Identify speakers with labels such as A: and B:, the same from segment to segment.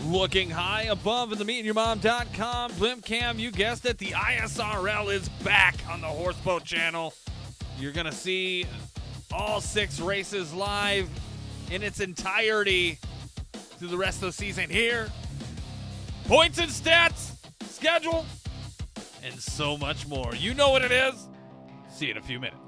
A: Looking high above in the meetyourmom.com blimp cam, you guessed it, the ISRL is back on the Horseboat channel. You're going to see all 6 races live in its entirety through the rest of the season here. Points and stats, schedule, and so much more. You know what it is. See you in a few minutes.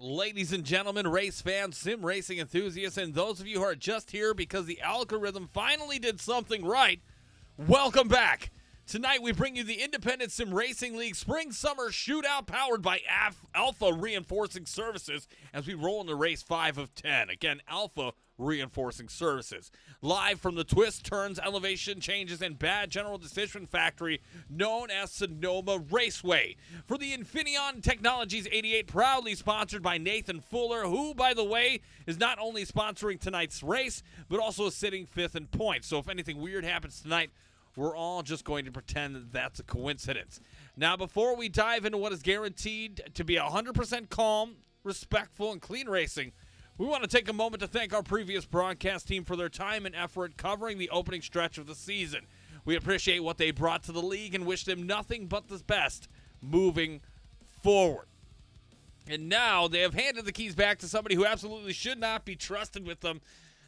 A: Ladies and gentlemen, race fans, sim racing enthusiasts, and those of you who are just here because the algorithm finally did something right, Welcome back. Tonight we bring you the Independent Sim Racing League Spring Summer Shootout powered by Alpha Reinforcing Services as we roll into race 5 of 10. Again, Alpha Reinforcing Services. Live from the twists, turns, elevation changes, and bad general decision factory known as Sonoma Raceway. For the Infineon Technologies 88, proudly sponsored by Nathan Fuller, who, by the way, is not only sponsoring tonight's race, but also is sitting 5th in points. So if anything weird happens tonight, we're all just going to pretend that that's a coincidence. Now, before we dive into what is guaranteed to be 100% calm, respectful, and clean racing, we want to take a moment to thank our previous broadcast team for their time and effort covering the opening stretch of the season. We appreciate what they brought to the league and wish them nothing but the best moving forward. And now they have handed the keys back to somebody who absolutely should not be trusted with them.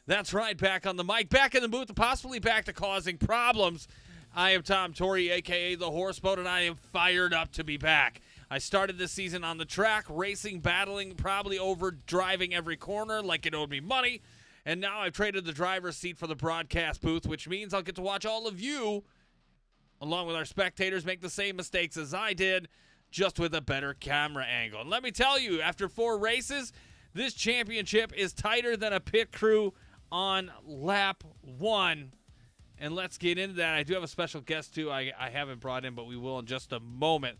A: That's right, back on the mic, back in the booth, possibly back to causing problems. I am Tom Torrey, a.k.a. The Horseboat, and I am fired up to be back. I started this season on the track, racing, battling, probably over driving every corner like it owed me money. And now I've traded the driver's seat for the broadcast booth, which means I'll get to watch all of you, along with our spectators, make the same mistakes as I did, just with a better camera angle. And let me tell you, after 4 races, this championship is tighter than a pit crew on lap 1. And let's get into that. I do have a special guest, too, I haven't brought in, but we will in just a moment.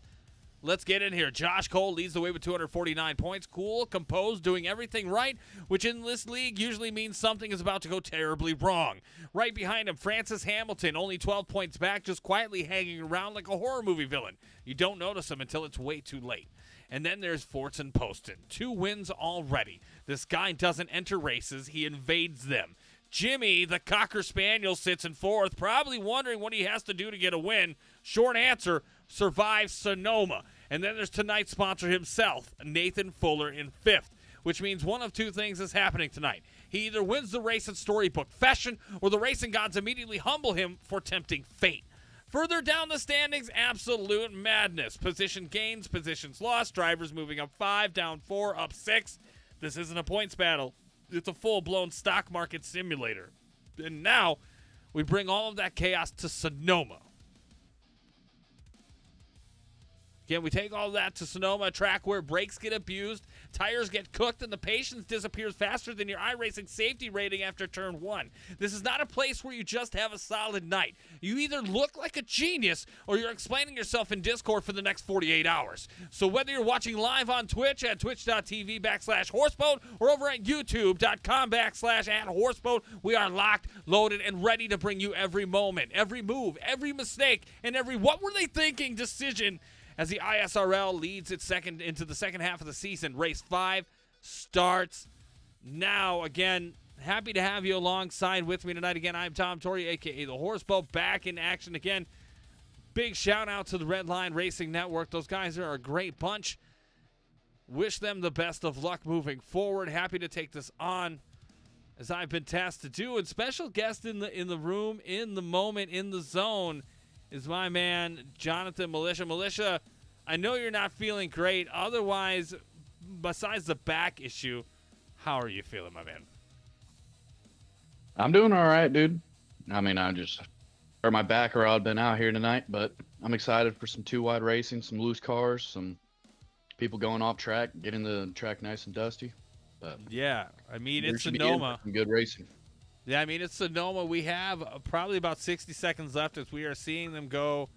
A: Let's get in here. Josh Cole leads the way with 249 points. Cool, composed, doing everything right, which in this league usually means something is about to go terribly wrong. Right behind him, Francis Hamilton, only 12 points back, just quietly hanging around like a horror movie villain. You don't notice him until it's way too late. And then there's Fortson Poston. 2 wins already. This guy doesn't enter races. He invades them. Jimmy, the Cocker Spaniel, sits in 4th, probably wondering what he has to do to get a win. Short answer, survive Sonoma. And then there's tonight's sponsor himself, Nathan Fuller, in 5th, which means one of 2 things is happening tonight. He either wins the race in storybook fashion, or the racing gods immediately humble him for tempting fate. Further down the standings, absolute madness. Position gains, positions lost, drivers moving up 5, down 4, up 6. This isn't a points battle. It's a full-blown stock market simulator. And now we bring all of that chaos to Sonoma. Again, we take all that to Sonoma, a track where brakes get abused, tires get cooked, and the patience disappears faster than your iRacing safety rating after turn 1. This is not a place where you just have a solid night. You either look like a genius or you're explaining yourself in Discord for the next 48 hours. So whether you're watching live on Twitch at twitch.tv/horseboat or over at youtube.com/@horseboat, we are locked, loaded, and ready to bring you every moment, every move, every mistake, and every what were they thinking decision as the ISRL leads its into the second half of the season. Race 5 starts now. Again, happy to have you alongside with me tonight. Again, I'm Tom Torrey, a.k.a. The Horseboat, back in action again. Big shout-out to the Red Line Racing Network. Those guys are a great bunch. Wish them the best of luck moving forward. Happy to take this on as I've been tasked to do. And special guest in the room, in the moment, in the zone, is my man, Jonathan Militia. Militia, I know you're not feeling great. Otherwise, besides the back issue, how are you feeling, my man?
B: I'm doing all right, dude. I mean, I just hurt my back or I'd been out here tonight, but I'm excited for some 2-wide racing, some loose cars, some people going off track, getting the track nice and dusty. But
A: yeah, I mean, it's Sonoma.
B: Some good racing.
A: Yeah, I mean, it's Sonoma. We have probably about 60 seconds left as we are seeing them go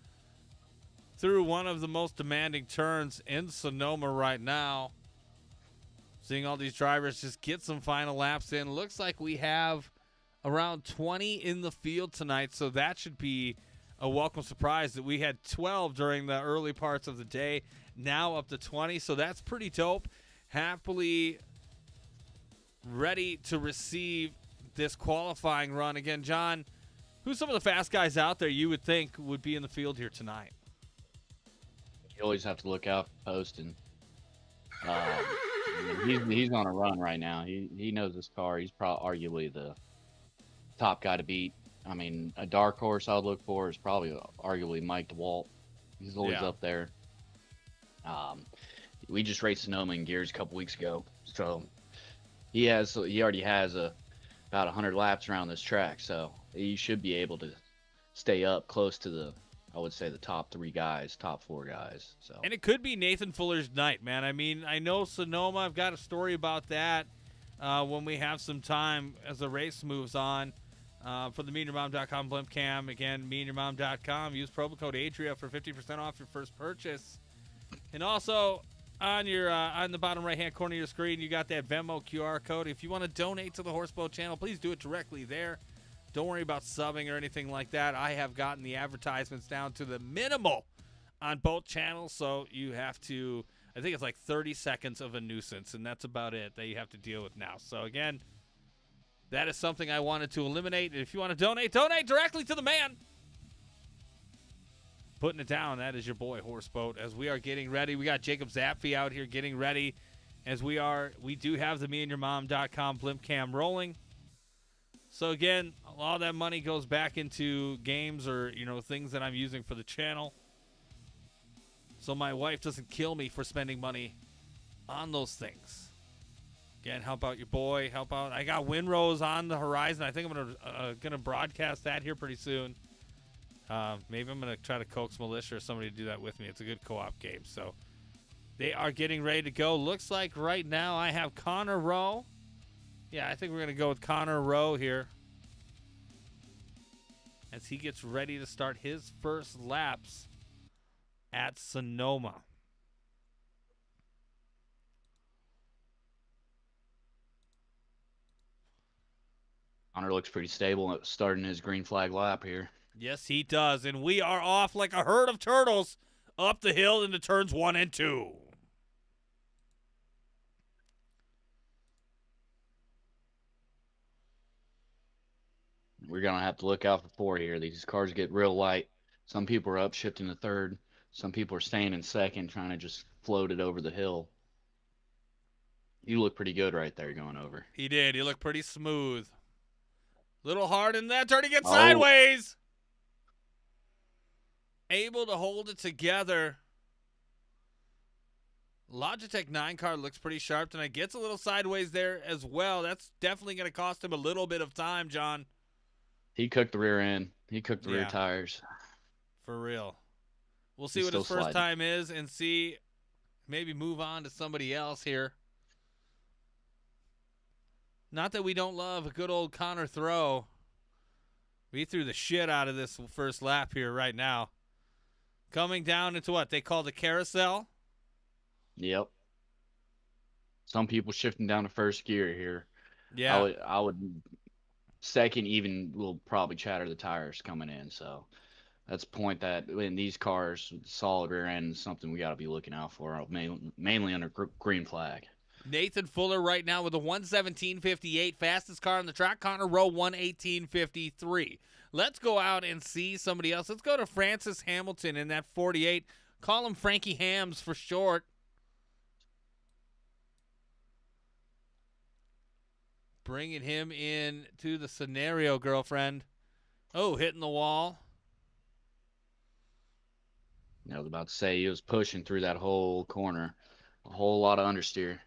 A: through one of the most demanding turns in Sonoma right now. Seeing all these drivers just get some final laps in. Looks like we have around 20 in the field tonight, so that should be a welcome surprise that we had 12 during the early parts of the day, now up to 20, so that's pretty dope. Happily ready to receive this qualifying run. Again, John, who's some of the fast guys out there you would think would be in the field here tonight?
B: You always have to look out for Poston. He's on a run right now. He knows this car. He's probably arguably the top guy to beat. I mean, a dark horse I'd look for is probably arguably Mike DeWalt. He's always up there. We just raced Sonoma in Gears a couple weeks ago, so he already has about 100 laps around this track, so he should be able to stay up close to the, I would say, the top 3 guys, top 4 guys. So
A: And it could be Nathan Fuller's night, man. I mean, I know Sonoma. I've got a story about that when we have some time as the race moves on. For the MeandYourMom.com blimp cam. Again, MeandYourMom.com. Use promo code Adria for 50% off your first purchase. And also, on your on the bottom right-hand corner of your screen, you got that Venmo QR code. If you want to donate to the Horseboat channel, please do it directly there. Don't worry about subbing or anything like that. I have gotten the advertisements down to the minimal on both channels, so you have to, I think it's like 30 seconds of a nuisance, and that's about it that you have to deal with now. So, again, that is something I wanted to eliminate. If you want to donate directly to the man. Putting it down, that is your boy Horseboat. As we are getting ready, we got Jacob Zappi out here getting ready. As we do have the MeandYourMom.com blimp cam rolling. So again, a lot of that money goes back into games or things that I'm using for the channel. So my wife doesn't kill me for spending money on those things. Again, help out your boy. Help out. I got Winrose on the horizon. I think I'm gonna broadcast that here pretty soon. Maybe I'm gonna try to coax Militia or somebody to do that with me. It's a good co-op game. So they are getting ready to go. Looks like right now I have Connor Rowe. Yeah, I think we're gonna go with Connor Rowe here as he gets ready to start his first laps at Sonoma.
B: Connor looks pretty stable starting his green flag lap here.
A: Yes, he does. And we are off like a herd of turtles up the hill into turns 1 and 2.
B: We're going to have to look out for 4 here. These cars get real light. Some people are up shifting to 3rd. Some people are staying in 2nd, trying to just float it over the hill. You look pretty good right there going over.
A: He did. He looked pretty smooth. Little hard in that turn to get sideways. Able to hold it together. Logitech 9 car looks pretty sharp tonight. Gets a little sideways there as well. That's definitely going to cost him a little bit of time, John.
B: He cooked the rear end. He cooked the rear tires.
A: For real. We'll see what his first time is and see, maybe move on to somebody else here. Not that we don't love a good old Connor throw. We threw the shit out of this first lap here right now. Coming down into what they call the carousel.
B: Yep. Some people shifting down to first gear here.
A: Yeah.
B: I would second even will probably chatter the tires coming in. So that's a point that in these cars, solid rear end is something we got to be looking out for, mainly under green flag.
A: Nathan Fuller right now with a 1:17.58, fastest car on the track. Connor Rowe 1:18.53. Let's go out and see somebody else. Let's go to Francis Hamilton in that 48. Call him Frankie Hams for short. Bringing him in to the scenario, girlfriend. Oh, hitting the wall.
B: I was about to say he was pushing through that whole corner. A whole lot of understeer.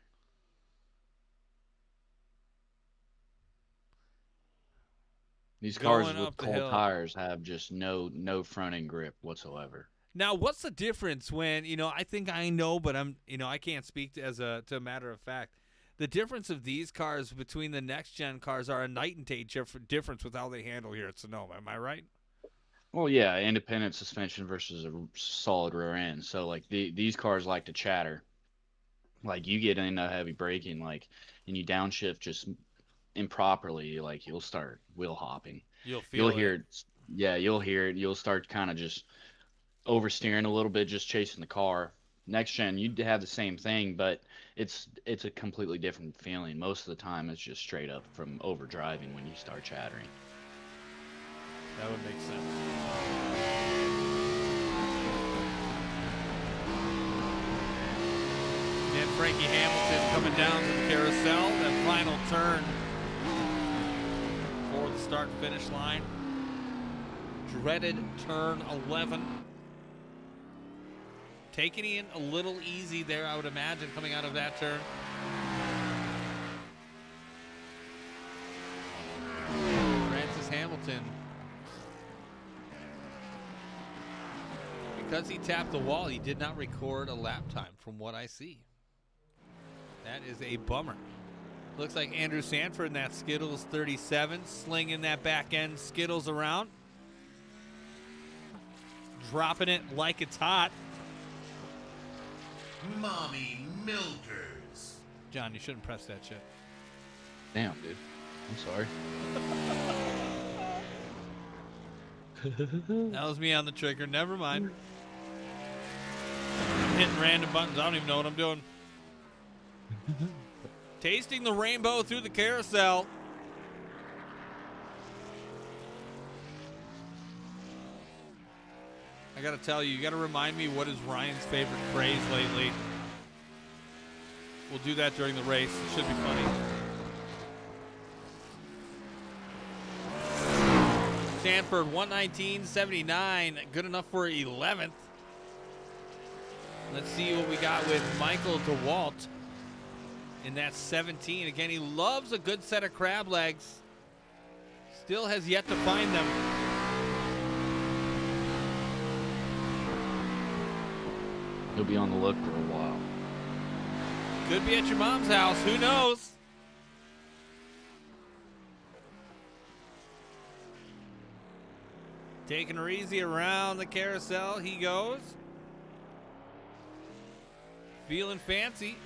B: These cars with cold tires have just no front end grip whatsoever.
A: Now, what's the difference when, I think I know, but I can't speak to a matter of fact. The difference of these cars between the next-gen cars are a night and day difference with how they handle here at Sonoma. Am I right?
B: Well, yeah, independent suspension versus a solid rear end. So, like, these cars like to chatter. Like, you get into heavy braking, and you downshift just improperly, you'll start wheel hopping.
A: You'll
B: hear it. Yeah, you'll hear it. You'll start kind of just oversteering a little bit, just chasing the car. Next gen, you'd have the same thing, but it's a completely different feeling. Most of the time, it's just straight up from overdriving when you start chattering.
A: That would make sense. And Frankie Hamilton coming down to the carousel, that final turn for the start-finish line. Dreaded turn 11. Taking in a little easy there, I would imagine, coming out of that turn. Francis Hamilton because he tapped the wall, he did not record a lap time from what I see. That is a bummer. Looks like Andrew Sanford in that Skittles 37, slinging that back end Skittles around. Dropping it like it's hot.
C: Mommy milkers.
A: John, you shouldn't press that shit.
B: Damn, dude. I'm sorry.
A: That was me on the trigger. Never mind. Hitting random buttons. I don't even know what I'm doing. Tasting the rainbow through the carousel. I gotta tell you, you gotta remind me what is Ryan's favorite phrase lately. We'll do that during the race. It should be funny. Stanford 119.79, good enough for 11th. Let's see what we got with Michael DeWalt in that 17. Again, he loves a good set of crab legs. Still has yet to find them.
B: He'll be on the look for a while.
A: Could be at your mom's house. Who knows? Taking her easy around the carousel. He goes. Feeling fancy.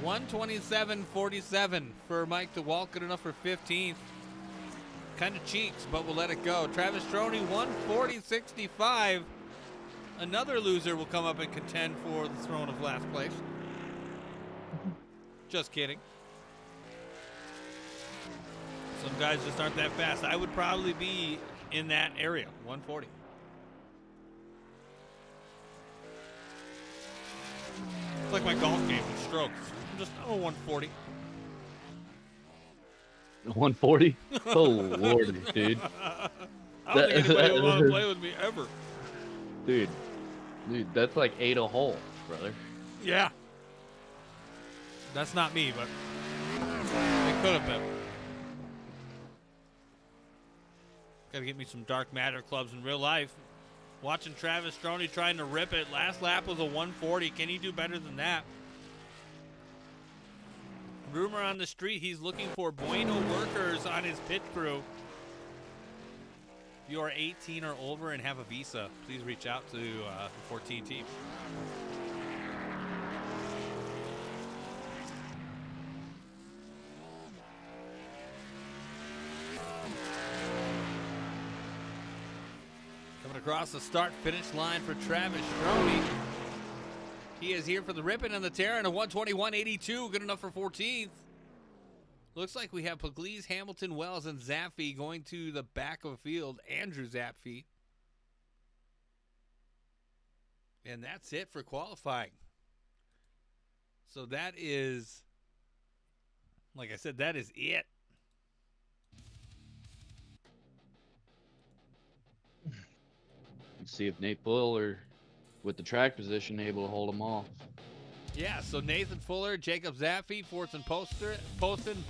A: $127.47 for Mike DeWalt. Good enough for 15th. Kind of cheeks, but we'll let it go. Travis Stroney, 140.65. Another loser will come up and contend for the throne of last place. Just kidding. Some guys just aren't that fast. I would probably be in that area, 140. It's like my golf game with strokes. I'm just, 140.
B: 140? Oh, Lordy, dude.
A: I don't think anybody would want to play with me ever.
B: Dude, that's like 8 a hole, brother.
A: Yeah. That's not me, but it could have been. Got to get me some dark matter clubs in real life. Watching Travis Stroney trying to rip it. Last lap was a 140. Can he do better than that? Rumor on the street, he's looking for Bueno workers on his pit crew. If you are 18 or over and have a visa, please reach out to the 14 team. Coming across the start-finish line for Travis Stroney. He is here for the ripping and the tearing, a 121.82, good enough for 14th. Looks like we have Pugliese, Hamilton, Wells, and Zappi going to the back of the field. Andrew Zappi. And that's it for qualifying. So that is, like I said, that is it.
B: Let's see if Nate Fuller, with the track position, able to hold them off.
A: Yeah, so Nathan Fuller, Jacob Zappi, Fortson Poston,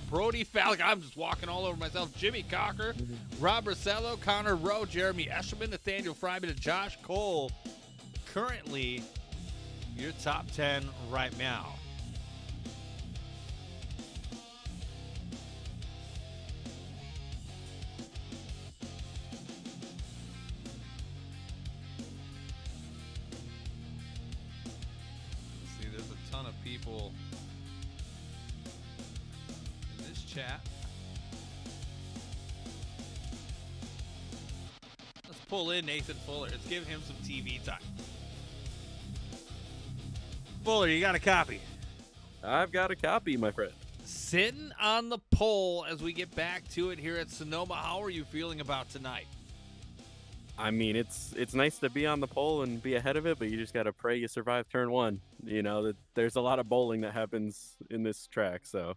A: Brody Falk. I'm just walking all over myself. Jimmy Cocker, Rob Rossello, Connor Rowe, Jeremy Eshelman, Nathaniel Fryman, and Josh Cole. Currently, your top 10 right now. Of people in this chat. Let's pull in Nathan Fuller. Let's give him some TV time. Fuller, you got a copy?
D: I've got a copy, my friend.
A: Sitting on the pole as we get back to it here at Sonoma. How are you feeling about tonight?
D: I mean, it's nice to be on the pole and be ahead of it, but you just got to pray you survive turn one. You know, that there's a lot of bowling that happens in this track, so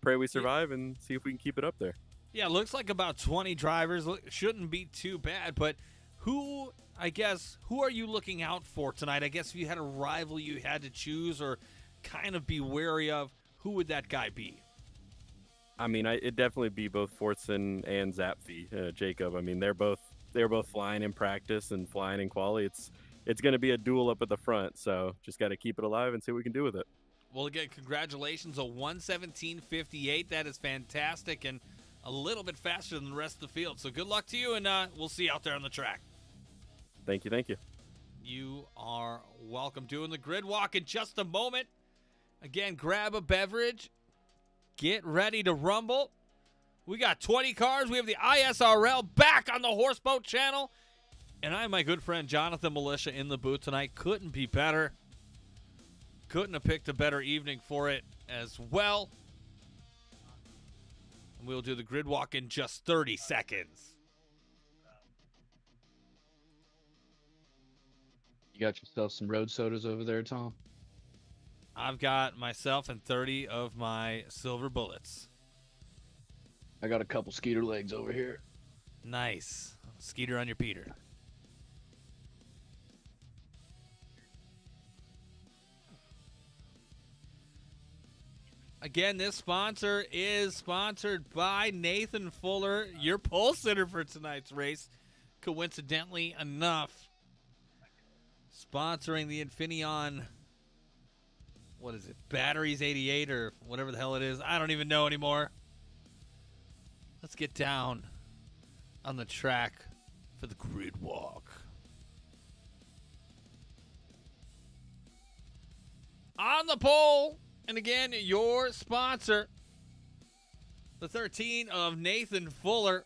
D: pray we survive and see if we can keep it up there.
A: Yeah, looks like about 20 drivers. Shouldn't be too bad, but who are you looking out for tonight? I guess if you had a rival you had to choose or kind of be wary of, who would that guy be?
D: I mean, it'd definitely be both Fortson and Zapfi, Jacob. I mean, they're both flying in practice and flying in quali. It's going to be a duel up at the front, so just got to keep it alive and see what we can do with it.
A: Well, again, congratulations, a 1:17.58. That is fantastic and a little bit faster than the rest of the field. So good luck to you, and we'll see you out there on the track.
D: Thank you.
A: You are welcome. Doing the grid walk in just a moment. Again, grab a beverage. Get ready to rumble. We got 20 cars. We have the ISRL back on the Horseboat channel. And I have my good friend Jonathan Militia in the booth tonight. Couldn't be better. Couldn't have picked a better evening for it as well. And we'll do the grid walk in just 30 seconds.
B: You got yourself some road sodas over there, Tom?
A: I've got myself and 30 of my silver bullets.
B: I got a couple Skeeter legs over here.
A: Nice. Skeeter on your Peter. Again, this sponsor is sponsored by Nathan Fuller, your pole sitter for tonight's race. Coincidentally enough, sponsoring the Infineon, what is it, Batteries 88 or whatever the hell it is. I don't even know anymore. Let's get down on the track for the grid walk. On the pole. And again, your sponsor, the 13 of Nathan Fuller.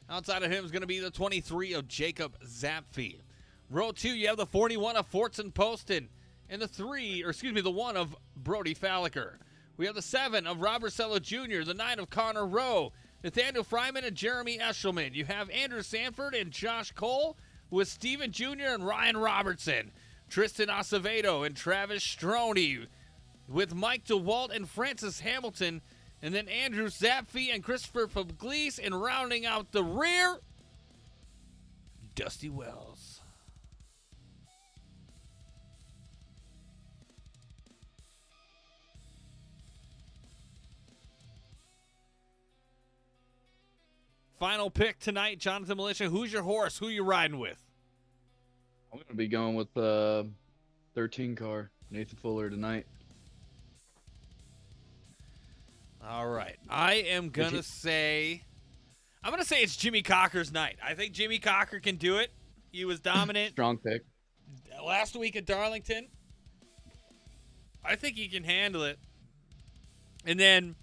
A: Outside of him is going to be the 23 of Jacob Zapfi. Row 2, you have the 41 of Fortson Poston. And the 1 of Brody Falliker. We have the 7 of Robert Sello Jr., the 9 of Connor Rowe, Nathaniel Fryman and Jeremy Eshelman. You have Andrew Sanford and Josh Cole with Steven Jr. and Ryan Robertson. Tristan Acevedo and Travis Stroney with Mike DeWalt and Francis Hamilton, and then Andrew Zapfi and Christopher Pugliese, and rounding out the rear, Dusty Wells. Final pick tonight, Jonathan Militia. Who's your horse? Who you riding with?
B: I'm going to be going with 13 car, Nathan Fuller tonight.
A: All right. I am going to say it's Jimmy Cocker's night. I think Jimmy Cocker can do it. He was dominant
B: Strong pick.
A: last week at Darlington. I think he can handle it. And then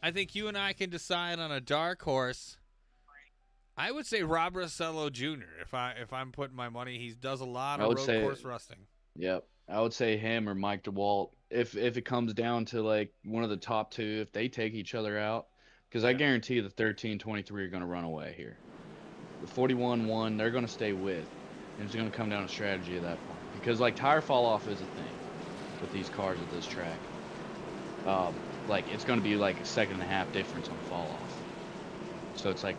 A: I think you and I can decide on a dark horse. I would say Rob Rossello Jr. If I'm putting my money, he does a lot of road course rusting.
B: Yep. I would say him or Mike DeWalt. If it comes down to like one of the top two, if they take each other out, because I guarantee the 13-23 are going to run away here. The 41-1, they're going to stay with. And it's going to come down to strategy at that point. Because like tire fall off is a thing with these cars at this track. Like it's going to be like a 1.5 difference on fall off. So it's like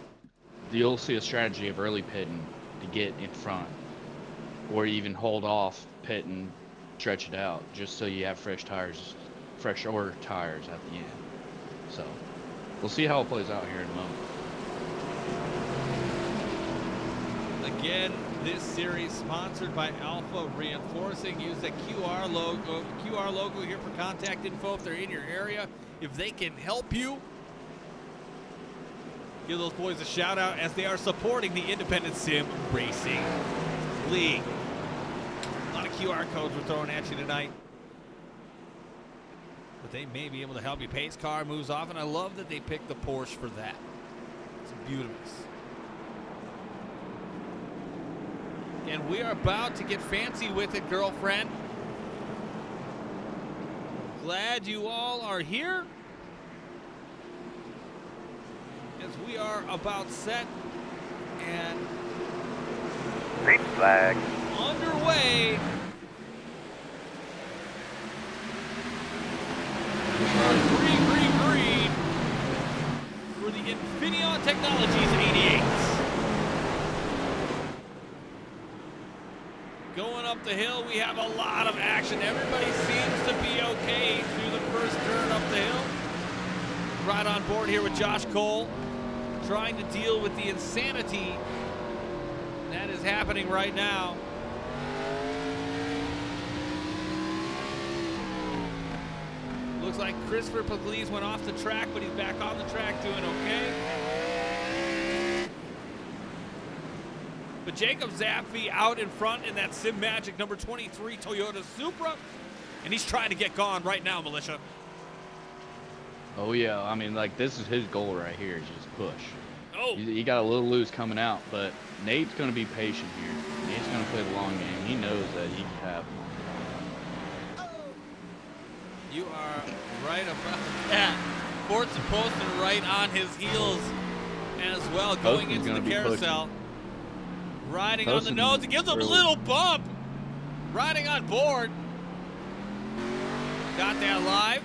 B: you'll see a strategy of early pitting to get in front, or even hold off, pit and stretch it out, just so you have fresh order tires at the end. So we'll see how it plays out here in a moment.
A: Again, this series sponsored by Alpha Reinforcing. Use the QR logo here for contact info if they're in your area. If they can help you, give those boys a shout out as they are supporting the Independent Sim Racing League. A lot of QR codes we're throwing at you tonight. But they may be able to help you. Pace car moves off, and I love that they picked the Porsche for that. It's beautiful. And we are about to get fancy with it, girlfriend. Glad you all are here. As we are about set and
E: green flag
A: underway. Green for the Infineon Technologies 88s. Going up the hill, we have a lot of action. Everybody seems to be okay through the first turn up the hill. right on board here with Josh Cole, trying to deal with the insanity that is happening right now. Looks like Christopher Pugliese went off the track, but he's back on the track doing okay. But Jacob Zappi out in front in that Sim Magic number 23 Toyota Supra, and he's trying to get gone right now, Militia.
B: Oh yeah, I mean, like, this is his goal right here, is just push.
A: Oh,
B: He got a little loose coming out, but Nate's going to be patient here. Nate's going to play the long game. He knows that he can have him.
A: you are right about that. Fortson Poston right on his heels as well, going
B: Poston's
A: into
B: gonna
A: the
B: be
A: carousel. Riding on the
B: Poston
A: nose, it gives him a
B: really-
A: little bump. Riding on board. Got that live.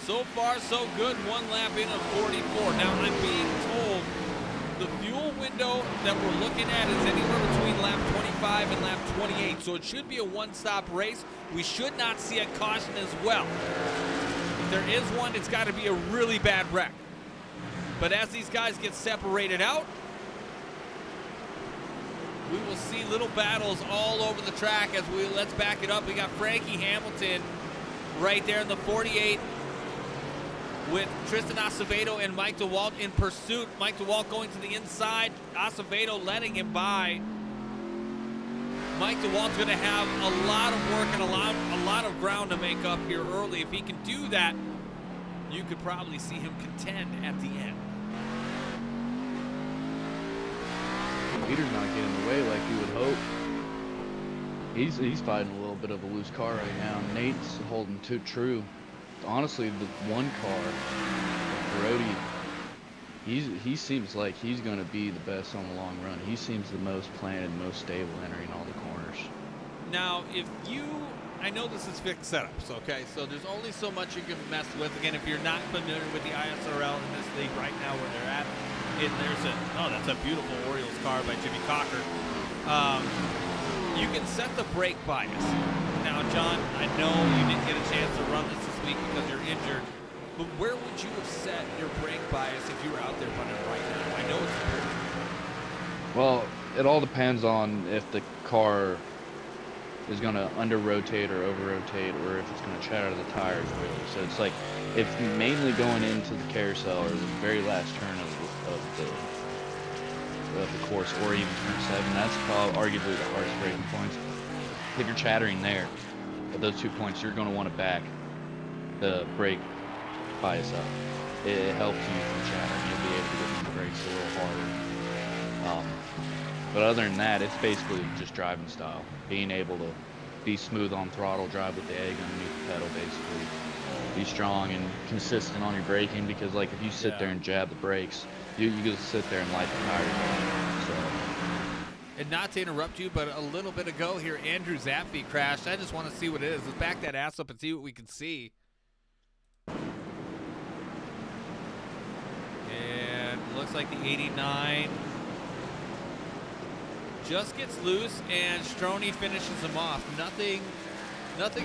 A: So far, so good. One lap in of 44. Now, I'm being told the fuel window that we're looking at is anywhere between lap 25 and lap 28. So it should be a one-stop race. We should not see a caution as well. If there is one, it's got to be a really bad wreck. But as these guys get separated out, we will see little battles all over the track as let's back it up. We got Frankie Hamilton right there in the 48 with Tristan Acevedo and Mike DeWalt in pursuit. Mike DeWalt going to the inside, Acevedo letting him by. Mike DeWalt's going to have a lot of work and a lot of ground to make up here early. If he can do that, you could probably see him contend at the end.
B: Peter's not getting in the way like you would hope. He's fighting a little bit of a loose car right now. Nate's holding too true. Honestly, the one car, Brody, he seems like he's going to be the best on the long run. He seems the most planted, most stable entering all the corners.
A: Now, I know this is fixed setups, okay? So there's only so much you can mess with. Again, if you're not familiar with the ISRL in this league right now where they're at, that's a beautiful Orioles car by Jimmy Cocker. You can set the brake bias. Now, John, I know you didn't get a chance to run this week because you're injured, but where would you have set your brake bias if you were out there running right now? I know it's important.
B: Well, it all depends on if the car is going to under-rotate or over-rotate, or if it's going to chat out of the tires really. So it's like, if mainly going into the carousel or the very last turn of the course, or even turn 7, that's probably arguably the hardest braking points. If you're chattering there, at those 2 points, you're going to want to back the brake bias up. It helps you from chattering. You'll be able to get the brakes a little harder. But other than that, it's basically just driving style. Being able to be smooth on throttle, drive with the egg underneath the pedal, basically. Be strong and consistent on your braking, because like if you sit there and jab the brakes, you just sit there and light the tires up. So.
A: And not to interrupt you, but a little bit ago here, Andrew Zappi crashed. I just want to see what it is. Let's back that ass up and see what we can see. And looks like the 89 just gets loose, and Stroney finishes him off. Nothing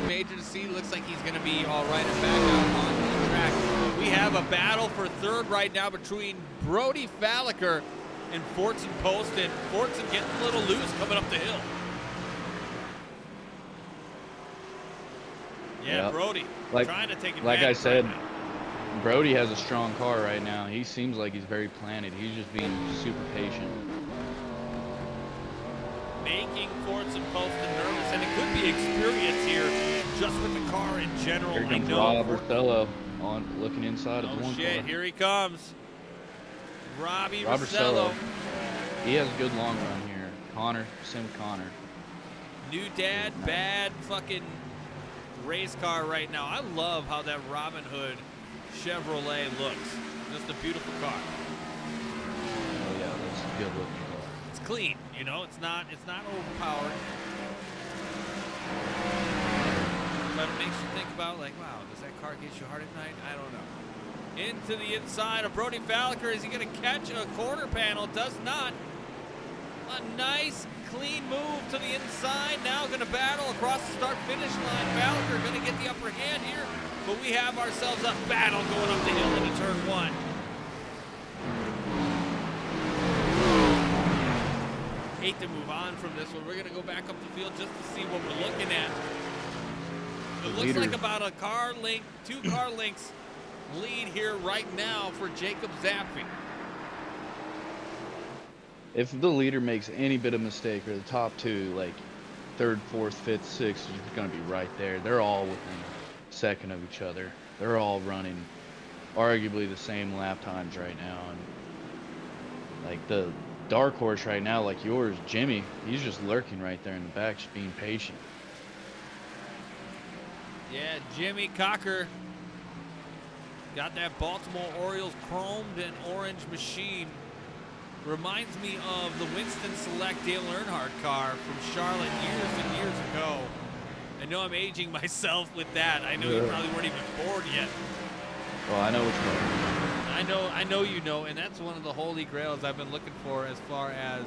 A: major to see. Looks like he's going to be all right and back out on the track. We have a battle for third right now between Brody Falliker and Fortson Poston. Fortson getting a little loose coming up the hill. Yeah,
B: Yep.
A: Brody trying to take advantage.
B: Like I said,
A: right now.
B: Brody has a strong car right now. He seems like he's very planted. He's just being super patient.
A: Making Fortson Poston nervous, and it could be experience here just with the car in general.
B: Here comes
A: I know
B: Rob Rosello looking inside of the one
A: shit,
B: car.
A: here he comes. Rob
B: Rosello. He has a good long run here. Same with Connor.
A: New dad, bad fucking race car right now. I love how that Robin Hood Chevrolet looks. Just a beautiful car.
B: Oh yeah, that's a good looking car.
A: It's clean, you know. It's not overpowered. But it makes you think about, like, wow, does that car get you hard at night? I don't know. Into the inside of Brody Falliker. Is he going to catch a quarter panel? Does not. A nice, clean move to the inside. Now going to battle across the start-finish line. Bowker going to get the upper hand here, but we have ourselves a battle going up the hill into turn 1. Hate to move on from this one. We're going to go back up the field just to see what we're looking at. It looks like about a car length, 2 car lengths lead here right now for Jacob Zappi.
B: If the leader makes any bit of mistake, or the top 2, like 3rd, 4th, 5th, 6th, is going to be right there. They're all within a second of each other. They're all running arguably the same lap times right now. And like the dark horse right now, like yours, Jimmy, he's just lurking right there in the back, just being patient.
A: Yeah, Jimmy Cocker got that Baltimore Orioles chromed and orange machine. Reminds me of the Winston Select Dale Earnhardt car from Charlotte years and years ago. I know I'm aging myself with that. I know you probably weren't even born yet.
B: Well, I know which one.
A: I know you know, and that's one of the holy grails I've been looking for as far as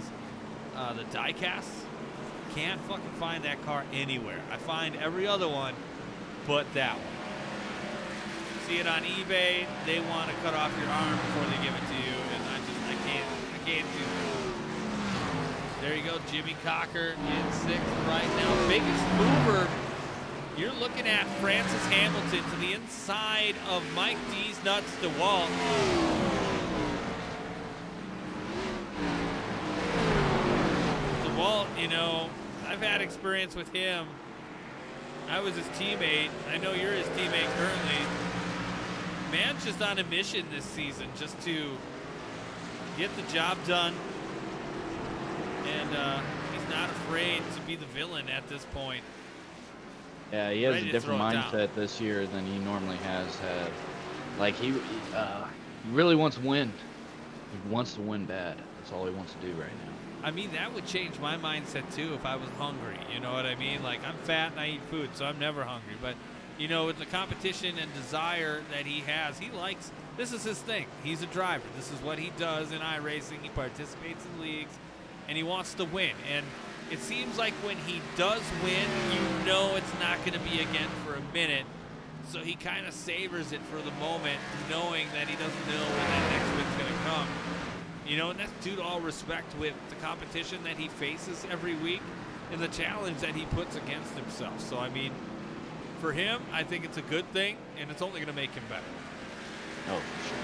A: the die casts. Can't fucking find that car anywhere. I find every other one but that one. See it on eBay, they want to cut off your arm before they give it to you, and I can't do that. There you go, Jimmy Cocker in 6th right now. Biggest mover, you're looking at Francis Hamilton to the inside of Mike D's Nuts DeWalt. DeWalt, you know, I've had experience with him. I was his teammate. I know you're his teammate currently. Man's just on a mission this season just to get the job done. And he's not afraid to be the villain at this point.
B: Yeah, he has
A: Ready
B: a
A: to
B: different
A: throw it
B: mindset
A: down.
B: this year than he normally has had. Like, he really wants to win. He wants to win bad. That's all he wants to do right now.
A: I mean, that would change my mindset too if I was hungry. You know what I mean? Like, I'm fat and I eat food, so I'm never hungry. But, you know, with the competition and desire that he has, he likes, this is his thing. He's a driver. This is what he does in iRacing. He participates in leagues, and he wants to win. And it seems like when he does win, you know it's not going to be again for a minute. So he kind of savors it for the moment, knowing that he doesn't know when that next win's going to come. You know, and that's due to all respect with the competition that he faces every week and the challenge that he puts against himself. So, I mean, for him, I think it's a good thing, and it's only going to make him better.
B: Oh, for sure.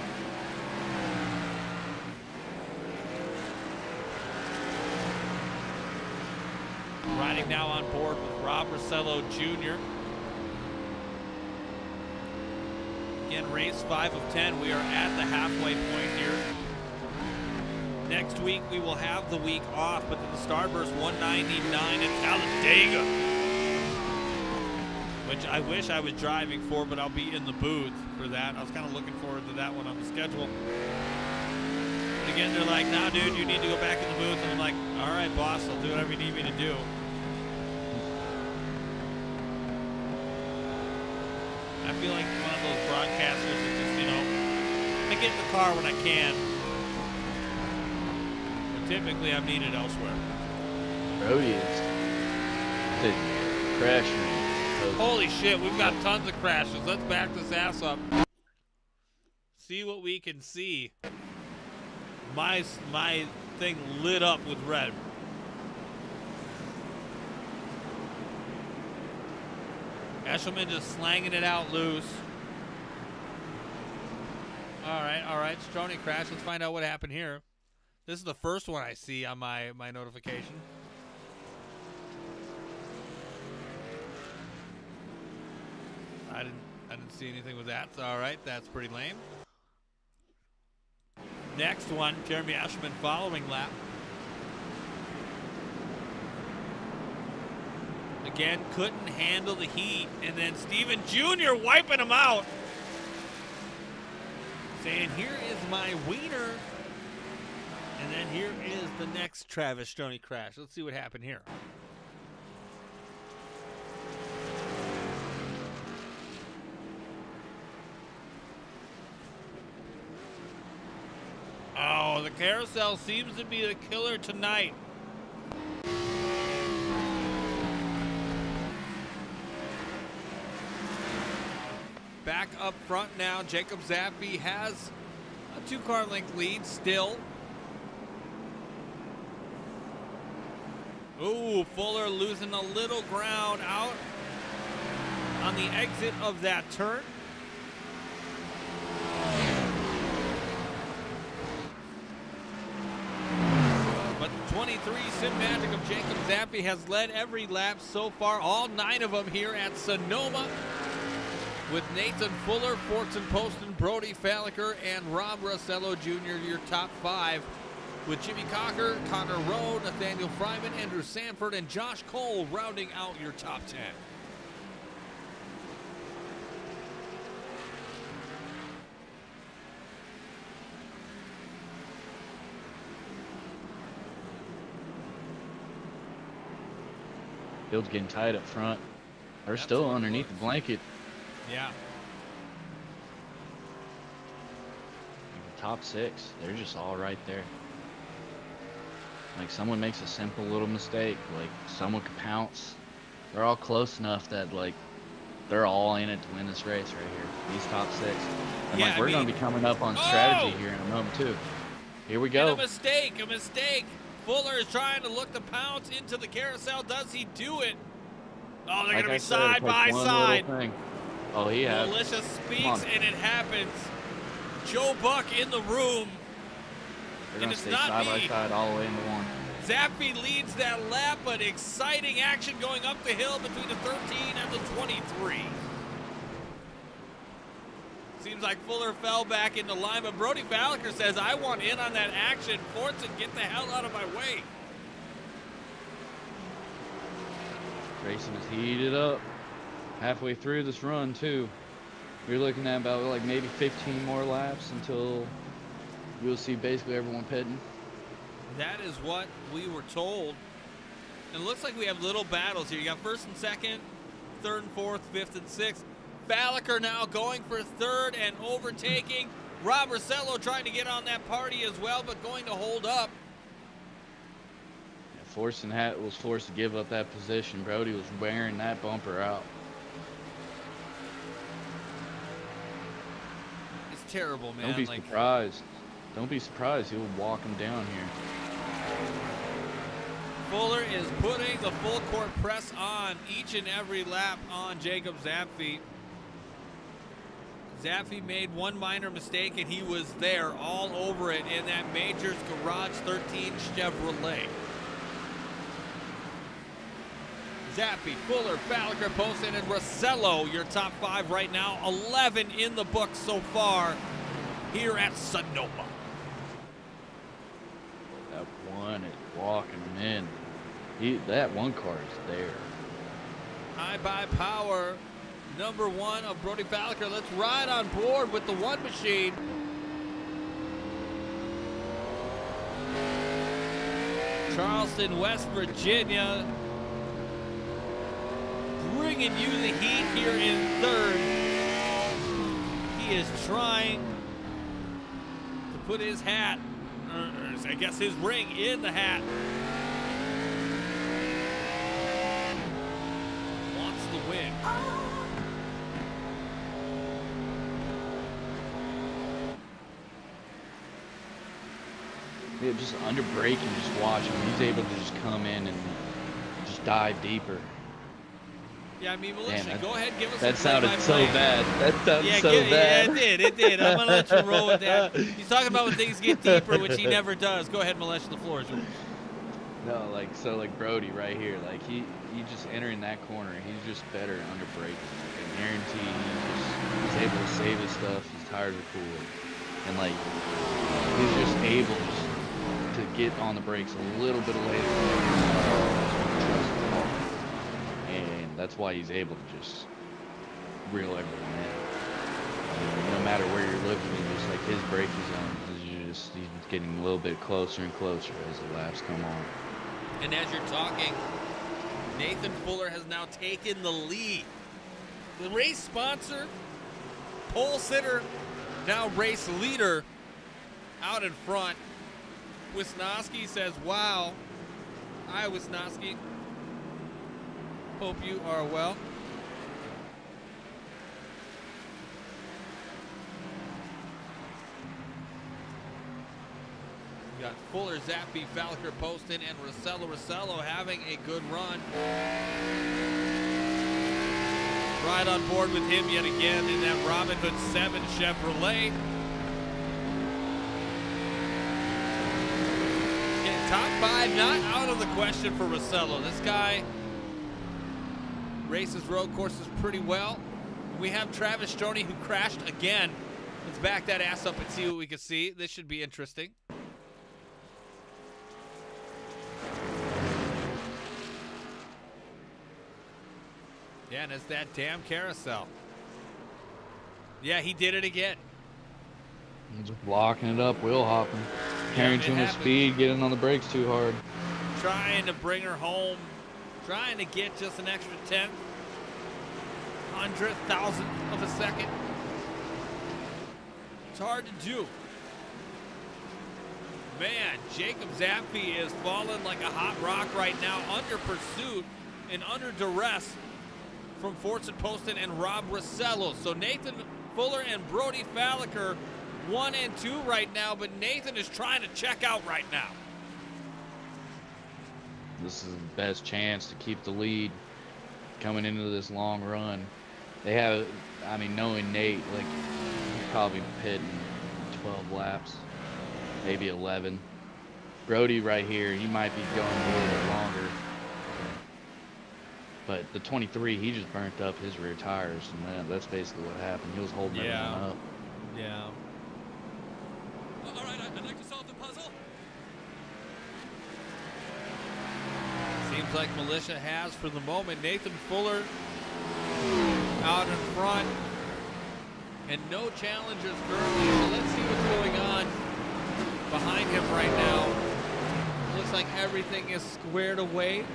A: Riding now on board with Rob Rossello Jr. Again, race 5 of 10. We are at the halfway point here. Next week, we will have the week off, but then the Starburst 199 at Talladega, which I wish I was driving for, but I'll be in the booth for that. I was kind of looking forward to that one on the schedule. But again, they're like, nah, dude, you need to go back in the booth. And I'm like, all right, boss, I'll do whatever you need me to do. I feel like one of those broadcasters that just, you know, I get in the car when I can. Typically, I'm needed elsewhere.
B: Brody is the crash man.
A: Holy shit, we've got tons of crashes. Let's back this ass up. See what we can see. My thing lit up with red. Eshelman just slanging it out loose. All right. Stroni crash. Let's find out what happened here. This is the first one I see on my notification. I didn't see anything with that. So, all right, that's pretty lame. Next one, Jeremy Ashman following lap. Again, couldn't handle the heat, and then Steven Jr. wiping him out. Saying, here is my wiener. And then here is the next Travis Stroni crash. Let's see what happened here. Oh, the carousel seems to be the killer tonight. back up front now. Jacob Zappi has a 2-car length lead still. Ooh, Fuller losing a little ground out on the exit of that turn. But 23 Sim Magic of Jacob Zappi has led every lap so far, all 9 of them here at Sonoma, with Nathan Fuller, Fortson Poston, Brody Falliker, and Rob Rossello Jr. your top 5, with Jimmy Cocker, Connor Rowe, Nathaniel Fryman, Andrew Sanford, and Josh Cole rounding out your top 10.
B: Field's getting tight up front. They're still underneath the blanket.
A: Yeah.
B: The top 6, they're just all right there. Like, someone makes a simple little mistake, like someone could pounce. They're all close enough that, like, they're all in it to win this race right here. These top 6. And
A: Yeah,
B: like, we're going to be coming up on strategy here in a moment too. Here we go.
A: And a mistake. Fuller is trying to look to pounce into the carousel. Does he do it? Oh, they're going to be side by side.
B: Oh, he has.
A: Militia speaks, and it happens. Joe Buck in the room.
B: They're going to stay side by side all the way into one.
A: Zappi leads that lap, but exciting action going up the hill between the 13 and the 23. Seems like Fuller fell back into line, but Brody Falliker says, I want in on that action. Fortson, get the hell out of my way.
B: Racing is heated up. Halfway through this run, too. You're looking at about like maybe 15 more laps until you'll see basically everyone pitting.
A: That is what we were told. And it looks like we have little battles here. You got first and second, third and fourth, fifth and sixth. Falliker now going for third and overtaking. Rob Rossello trying to get on that party as well, but going to hold up.
B: Yeah, Fortson was forced to give up that position. Brody was wearing that bumper out.
A: It's terrible, man.
B: Don't be surprised. Don't be surprised. He'll walk him down here.
A: Fuller is putting the full court press on each and every lap on Jacob Zappi. Zappi made one minor mistake, and he was there all over it in that Majors Garage 13 Chevrolet. Zappi, Fuller, Falliker, Poston, and Rossello, your top 5 right now. 11 in the book so far here at Sonoma.
B: That one is walking him in. That one car is there.
A: High by power. Number 1 of Brody Falliker. Let's ride on board with the one machine. Charleston, West Virginia. Bringing you the heat here in third. He is trying to put his hat, I guess his ring, in the hat. Wants the win.
B: Yeah, just under braking, just watch him. He's able to just come in and just dive deeper.
A: Yeah, I mean, Militia,
B: Man,
A: go ahead, give us
B: that
A: a
B: sounded so
A: play-by-play.
B: bad. That sounded so
A: Yeah,
B: bad.
A: it did. I'm going to let you roll with that. He's talking about when things get deeper, which he never does. Go ahead, Militia, the floor is yours.
B: No, like Brody right here, like he just entering that corner, he's just better under braking. Like, I guarantee he's able to save his stuff. His tires are cool, and like he's just able to get on the brakes a little bit later. And that's why he's able to just reel everyone in. No matter where you're looking, just like his braking zone he's getting a little bit closer and closer as the laps come on.
A: And as you're talking, Nathan Fuller has now taken the lead. The race sponsor, pole sitter, now race leader out in front. Wisnowski says, wow. Hi, Wisnowski. Hope you are well. Fuller, Zappi, Falker, Poston, and Rossello having a good run. Right on board with him yet again in that Robin Hood 7 Chevrolet. Again, top 5 not out of the question for Rossello. This guy races road courses pretty well. We have Travis Stoney, who crashed again. Let's back that ass up and see what we can see. This should be interesting. Yeah, and it's that damn carousel. Yeah, he did it again.
B: Just blocking it up, wheel hopping. Carrying too much speed, getting on the brakes too hard.
A: Trying to bring her home. Trying to get just an extra 10th. 100,000th of a second. It's hard to do. Man, Jacob Zappi is falling like a hot rock right now, under pursuit and under duress from Fortson Poston and Rob Rossello. So Nathan Fuller and Brody Falliker 1 and 2 right now, but Nathan is trying to check out right now.
B: This is the best chance to keep the lead coming into this long run. They have, I mean, knowing Nate, like, he's probably pitting 12 laps, maybe 11. Brody right here, he might be going a little bit longer. But the 23, he just burnt up his rear tires, and that's basically what happened. He was holding everything up.
A: Yeah.
F: All right, I'd like to solve the puzzle.
A: Seems like Militia has for the moment. Nathan Fuller out in front. And no challengers currently. So let's see what's going on behind him right now. Looks like everything is squared away.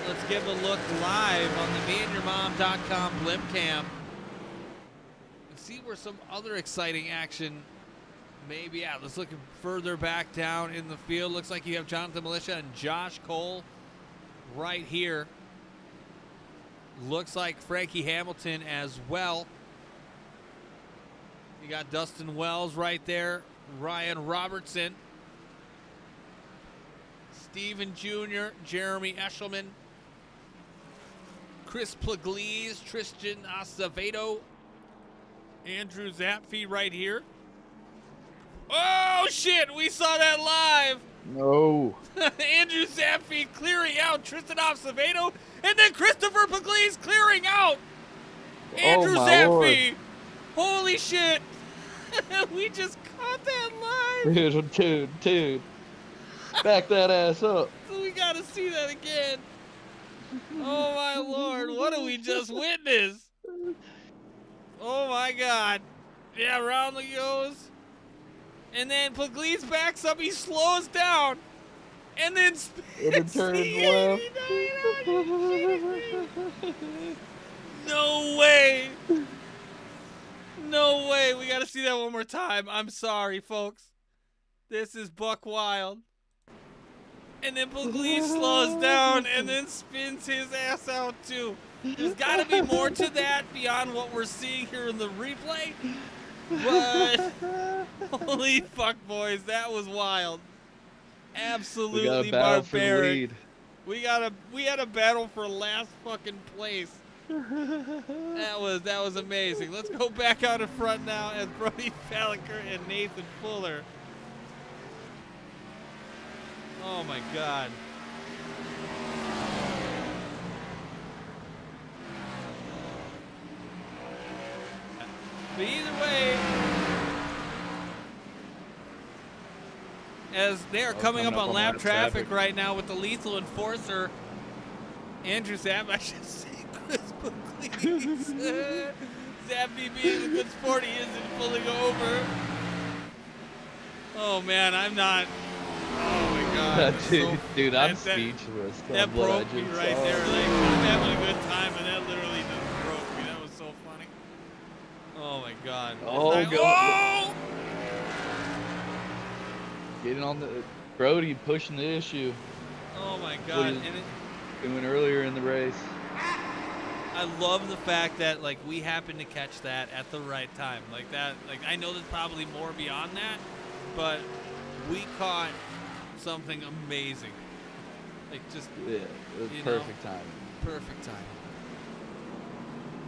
A: Let's give a look live on the meandyourmom.com blimp cam. And see where some other exciting action maybe at. Let's look further back down in the field. Looks like you have Jonathan Militia and Josh Cole right here. Looks like Frankie Hamilton as well. You got Dustin Wells right there. Ryan Robertson. Steven Jr., Jeremy Eshelman. Chris Pugliese, Tristan Acevedo. Andrew Zappi right here. Oh, shit! We saw that live!
B: No.
A: Andrew Zappi clearing out Tristan Acevedo, and then Christopher Pugliese clearing out Andrew Zappi. Holy shit! We just caught that live.
B: Dude. Back that ass up.
A: So we gotta see that again. Oh my lord, what did we just witness? Oh my god. Yeah, round he goes. And then Pugliese backs up, he slows down. And then spins
B: turns
A: the 89. No way. No way. We got to see that one more time. I'm sorry, folks. This is buck wild. And then Pugliese slows down and then spins his ass out too. There's got to be more to that beyond what we're seeing here in the replay. But holy fuck, boys, that was wild. Absolutely barbaric. We had a battle for last fucking place. That was amazing. Let's go back out in front now as Brody Falliker and Nathan Fuller. Oh my god. But either way, as they are coming up on lap traffic right now with the lethal enforcer, Andrew Zapp, I should say Chris Pugliese. Zappy being the good sport he is and pulling over. Oh man, I'm not. Oh my god.
B: Dude, I'm speechless.
A: That broke me right there. Like, I'm having a good time, and that literally just broke me. That was so funny. Oh my god.
B: Oh god.
A: Oh!
B: Getting on the Brody pushing the issue.
A: Oh my god. And
B: doing earlier in the race.
A: I love the fact that like we happened to catch that at the right time. Like that, like I know there's probably more beyond that, but we caught something amazing. Like just
B: Yeah, it was
A: You
B: perfect timing.
A: perfect time.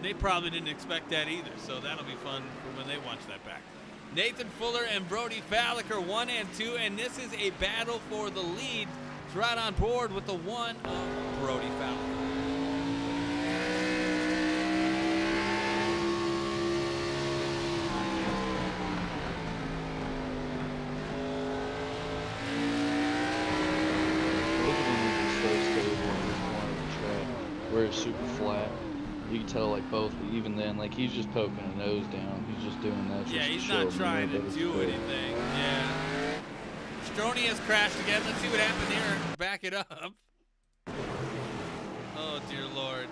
A: They probably didn't expect that either, so that'll be fun for when they watch that back. Nathan Fuller and Brody Fallick are 1 and 2, and this is a battle for the lead. It's right on board with the 1 of Brody Fallick.
B: Look at him, he's so stable in this corner of the track where it's super flat. You can tell, like, both, even then, like, he's just poking a nose down. He's just doing that just
A: Yeah,
B: to
A: he's
B: show
A: not
B: me
A: trying
B: that
A: to
B: it's
A: do
B: good.
A: anything. Yeah. Stroney has crashed again. Let's see what happened here. Back it up. Oh, dear Lord.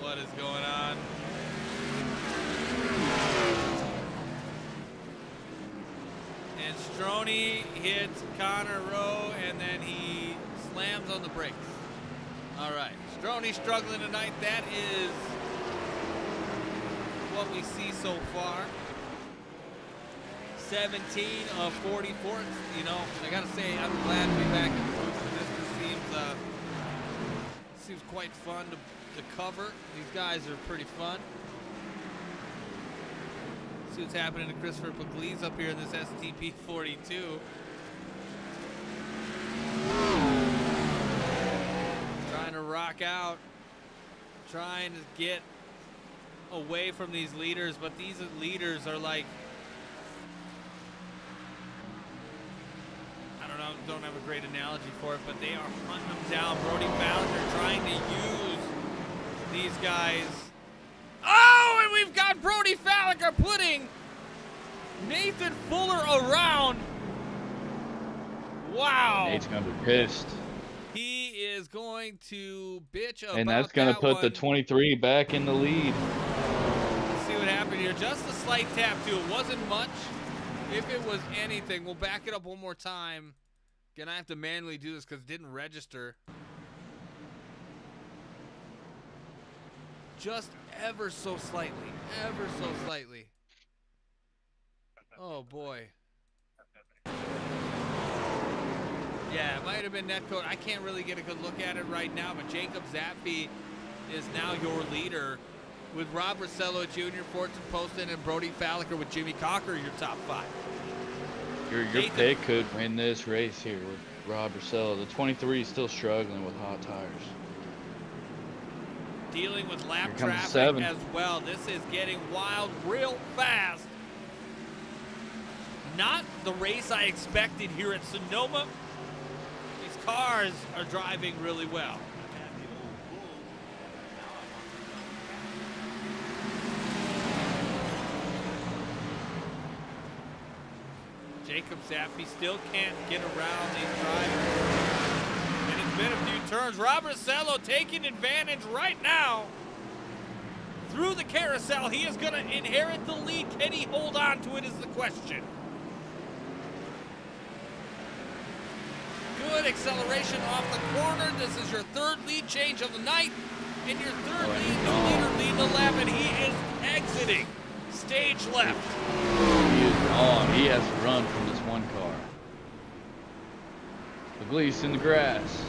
A: What is going on? And Stroney hits Connor Rowe, and then he slams on the brakes. All right. Stroney struggling tonight. That is what we see so far. 17 of 44. You know, I gotta say, I'm glad to be back in the booth for this. This seems quite fun to cover. These guys are pretty fun. See what's happening to Christopher Pugliese up here in this STP 42. Trying to rock out, trying to get away from these leaders, but these leaders are like, I don't know, don't have a great analogy for it, but they are hunting them down. Brody Fallick trying to use these guys. Oh, and we've got Brody Fallick putting Nathan Fuller around. Wow.
B: Nate's gonna be pissed,
A: He is going to bitch about
B: and that's gonna
A: that
B: put the
A: one.
B: 23 back in the lead.
A: Let's see what happened here. Just a slight tap, too. It wasn't much. If it was anything, we'll back it up one more time. Again, I have to manually do this because it didn't register. Just ever so slightly. Ever so slightly. Oh, boy. Yeah, it might have been netcode. I can't really get a good look at it right now, but Jacob Zappi is now your leader with Rob Rossello Jr., Fortune Poston, and Brody Fallick with Jimmy Cocker, your top 5.
B: Your
A: Nathan-
B: pick could win this race here with Rob Rossello. The 23 is still struggling with hot tires.
A: Dealing with lap
B: Here comes
A: traffic
B: 7.
A: as well. This is getting wild real fast. Not the race I expected here at Sonoma. These cars are driving really well. Jacob Zappi still can't get around these drivers. And it's been a few turns. Rob Rossello taking advantage right now. Through the carousel, he is going to inherit the lead. Can he hold on to it is the question. Good acceleration off the corner. This is your 3rd lead change of the night. And your 3rd lead the lap, and he is exiting stage left.
B: He is gone. He has to run from this one car. Pugliese in the grass.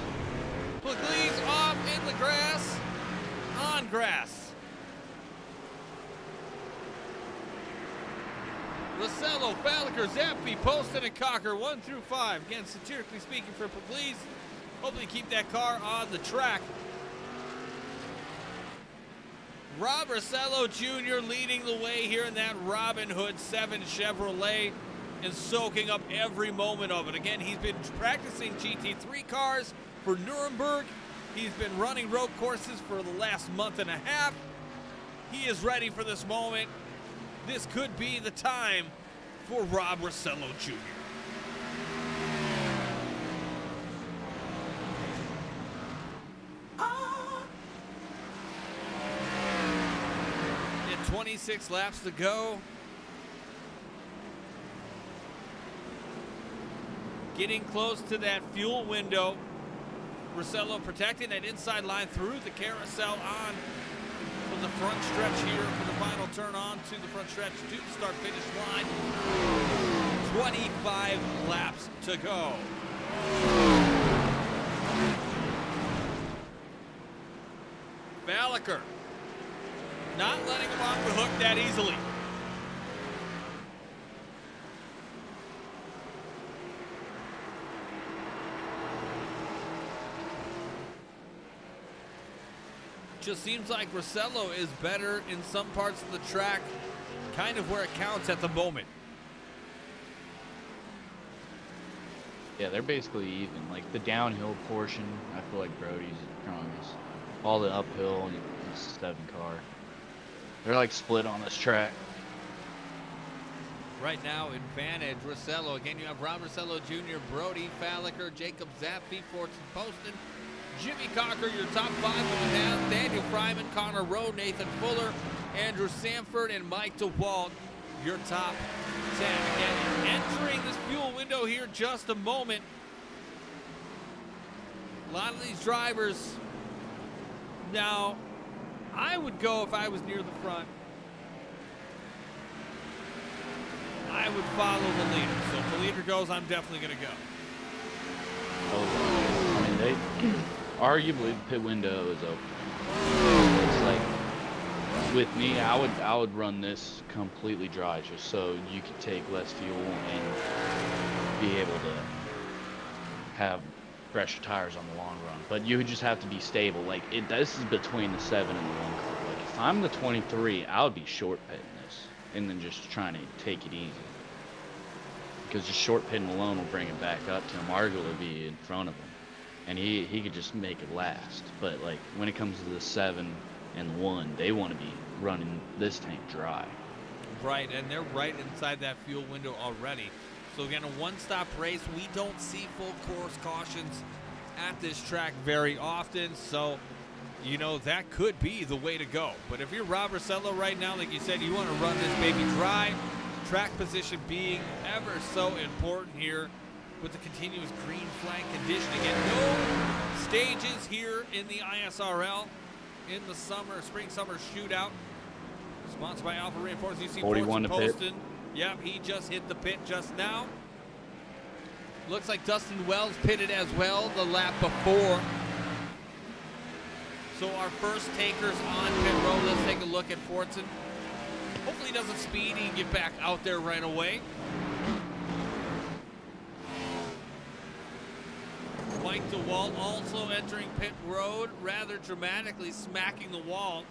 A: Pugliese off in the grass, on grass. Rossello, Falliker, Zappi, Poston, and Cocker, 1 through 5. Again, satirically speaking for Pugliese. Hopefully keep that car on the track. Rob Rossello Jr. leading the way here in that Robin Hood 7 Chevrolet and soaking up every moment of it. Again, he's been practicing GT3 cars for Nuremberg. He's been running road courses for the last month and a half. He is ready for this moment. This could be the time for Rob Rossello Jr. And 26 laps to go. Getting close to that fuel window. Rossello protecting that inside line through the carousel on from the front stretch here for the final turn on to the front stretch to the start-finish line. 25 laps to go. Valacher not letting him off the hook that easily. Just seems like Rossello is better in some parts of the track, kind of where it counts at the moment.
B: Yeah, they're basically even. Like the downhill portion, I feel like Brody's strongest. All the uphill, it's 7 car. They're like split on this track.
A: Right now, advantage, Rossello. Again, you have Rob Rossello Jr., Brody, Valacher, Jacob Zappi, Fortson Poston, Jimmy Cocker, your top 5 in the down. Daniel Fryman, Connor Rowe, Nathan Fuller, Andrew Sanford, and Mike DeWalt, your top 10. Again, entering this fuel window here just a moment. A lot of these drivers. Now, I would go if I was near the front. I would follow the leader. So if the leader goes, I'm definitely going to go.
B: Oh, I mean, they arguably the pit window is open. It's like with me, I would run this completely dry just so you could take less fuel and be able to have fresher tires on the long run. But you would just have to be stable. Like this is between the 7 and the 1 car. Like if I'm the 23, I would be short pitting this and then just trying to take it easy. Because just short pitting alone will bring it back up to him, arguably be in front of him. And he could just make it last. But like when it comes to the 7 and the 1, they want to be running this tank dry.
A: Right, and they're right inside that fuel window already. So again, a one-stop race. We don't see full course cautions at this track very often. So, you know, that could be the way to go. But if you're Rob Rossello right now, like you said, you want to run this baby dry. Track position being ever so important here with the continuous green flag conditioning. And no stages here in the ISRL in the spring-summer shootout. Sponsored by Alpha Reinforced. You see
B: 41 to pit.
A: Poston. Yep, he just hit the pit just now. Looks like Dustin Wells pitted as well the lap before. So our first takers on pit road. Let's take a look at Fortson. Hopefully he doesn't speed. He can get back out there right away. Mike DeWalt also entering pit road rather dramatically, smacking the wall.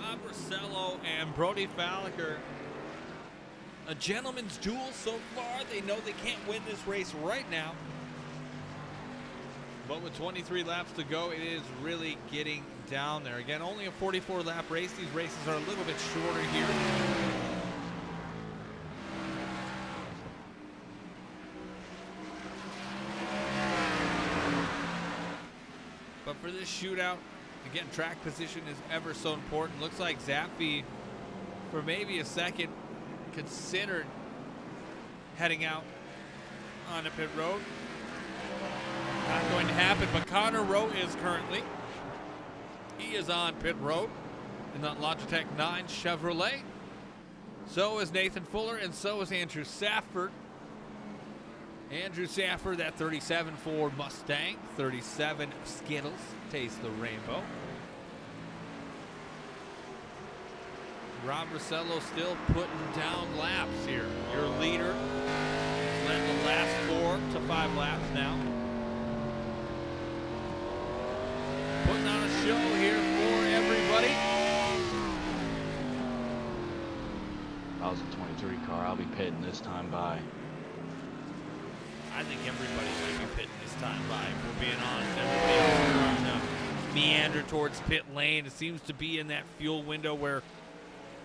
A: Rob Rossello and Brody Valacher, a gentleman's duel so far. They know they can't win this race right now. But with 23 laps to go, it is really getting down there. Again, only a 44-lap race. These races are a little bit shorter here. But for this shootout, again, track position is ever so important. Looks like Zappi, for maybe a second, considered heading out on a pit road. Not going to happen, but Connor Rowe is currently. He is on pit road in that Logitech 9 Chevrolet. So is Nathan Fuller, and so is Andrew Safford. Andrew Safford, that 37 Ford Mustang, 37 Skittles, taste the rainbow. Rob Rossello still putting down laps here. Your leader led the last 4 to 5 laps now. Putting on a show here for everybody.
B: If I was a 23 car, I'll be pitting this time by.
A: I think everybody might be pitting this time by, if we're being honest. Everybody else is trying to meander towards pit lane. It seems to be in that fuel window where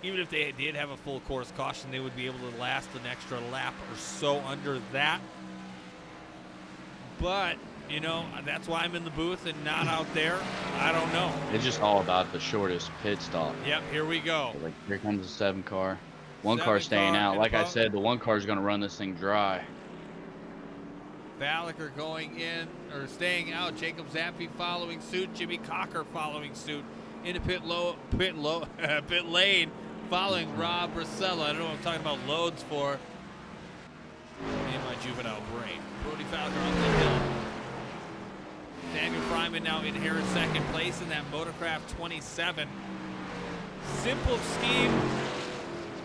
A: even if they did have a full course caution, they would be able to last an extra lap or so under that. But You know, that's why I'm in the booth and not out there. I don't know.
B: It's just all about the shortest pit stop.
A: Yep, here we go.
B: So, like, here comes the 7 car. One
A: 7
B: car staying
A: car
B: out.
A: and
B: Like I
A: above.
B: said, the 1 car is going to run this thing dry.
A: Valliker going in or staying out. Jacob Zappi following suit. Jimmy Cocker following suit. Into pit lane following Rob Bracella. I don't know what I'm talking about loads for. In my juvenile brain. Brody Falconer on the hill. Daniel Fryman now inherits second place in that Motorcraft 27. Simple scheme.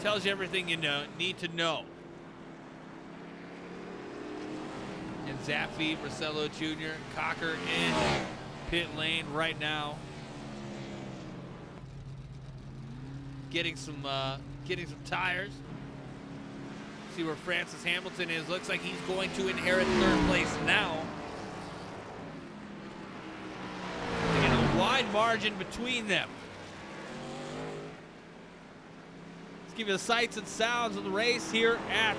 A: Tells you everything you need to know. And Zappi, Bracella Jr., Cocker in pit lane right now. Getting some tires. See where Francis Hamilton is. Looks like he's going to inherit third place now. Again, a wide margin between them. Let's give you the sights and sounds of the race here at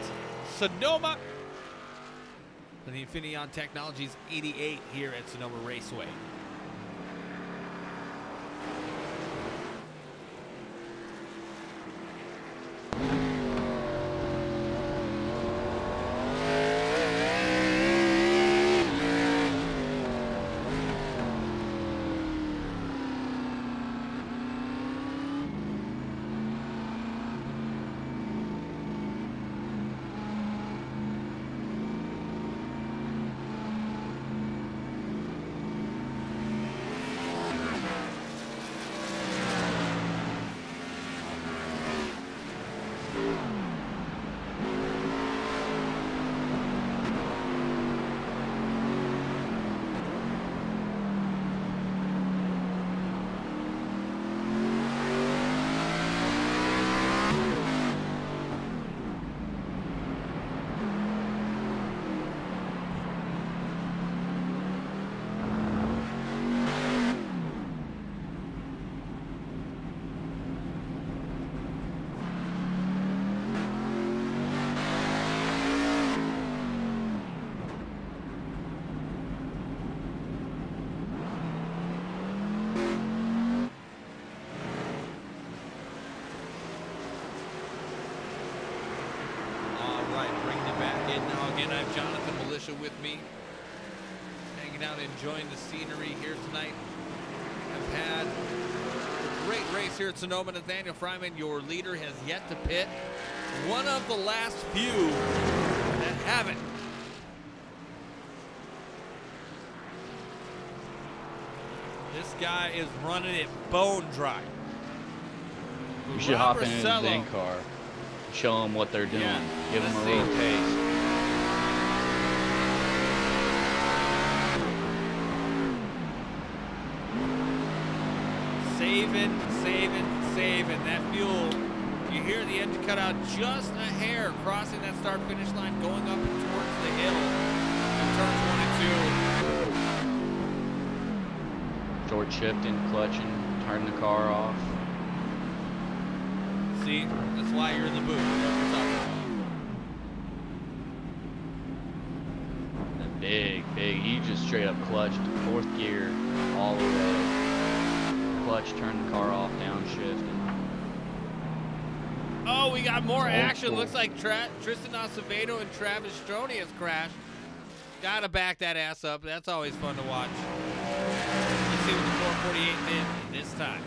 A: Sonoma. For the Infineon Technologies 88 here at Sonoma Raceway. Again, I have Jonathan Militia with me, hanging out, enjoying the scenery here tonight. I've had a great race here at Sonoma. Nathaniel Fryman, your leader, has yet to pit. One of the last few that haven't. This guy is running it bone dry.
B: You should hop in his
A: Bracella.
B: VIN car. Show them what they're doing.
A: Yeah,
B: Give them
A: let's
B: a little
A: see.
B: taste.
A: Saving that fuel. You hear the engine cut out just a hair, crossing that start-finish line, going up and towards the hill in turns 1 and 2.
B: Short shifting, clutching, turning the car off.
A: See, that's why you're in the booth. That's what we're talking about.
B: And big. He just straight up clutched 4th gear all the way. Clutch, turned the car off, downshift.
A: Oh, we got more
B: Old
A: action.
B: school.
A: Looks like Tristan Acevedo and Travis Stroni has crashed. Gotta back that ass up. That's always fun to watch. Let's see what the 448 did this time.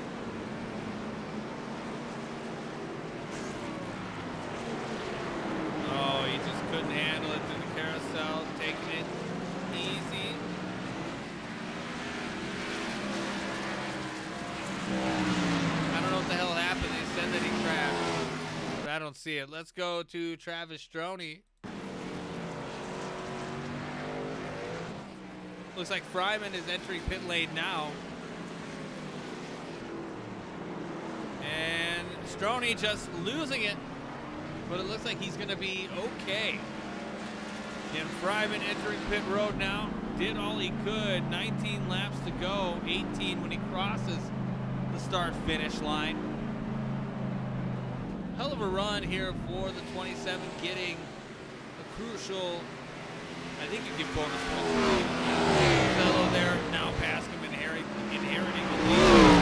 A: Oh, he just couldn't handle it through the carousel, taking it easy. I don't know what the hell happened. They said that he crashed, but I don't see it. Let's go to Travis Stroni. Looks like Fryman is entering pit lane now. And Stroni just losing it, but it looks like he's going to be okay. And Fryman entering pit road now. Did all he could. 19 laps to go. 18 when he crosses the start-finish line. Hell of a run here for the 27, getting a crucial, I think you give bonus points. there, now passing him, inheriting the lead.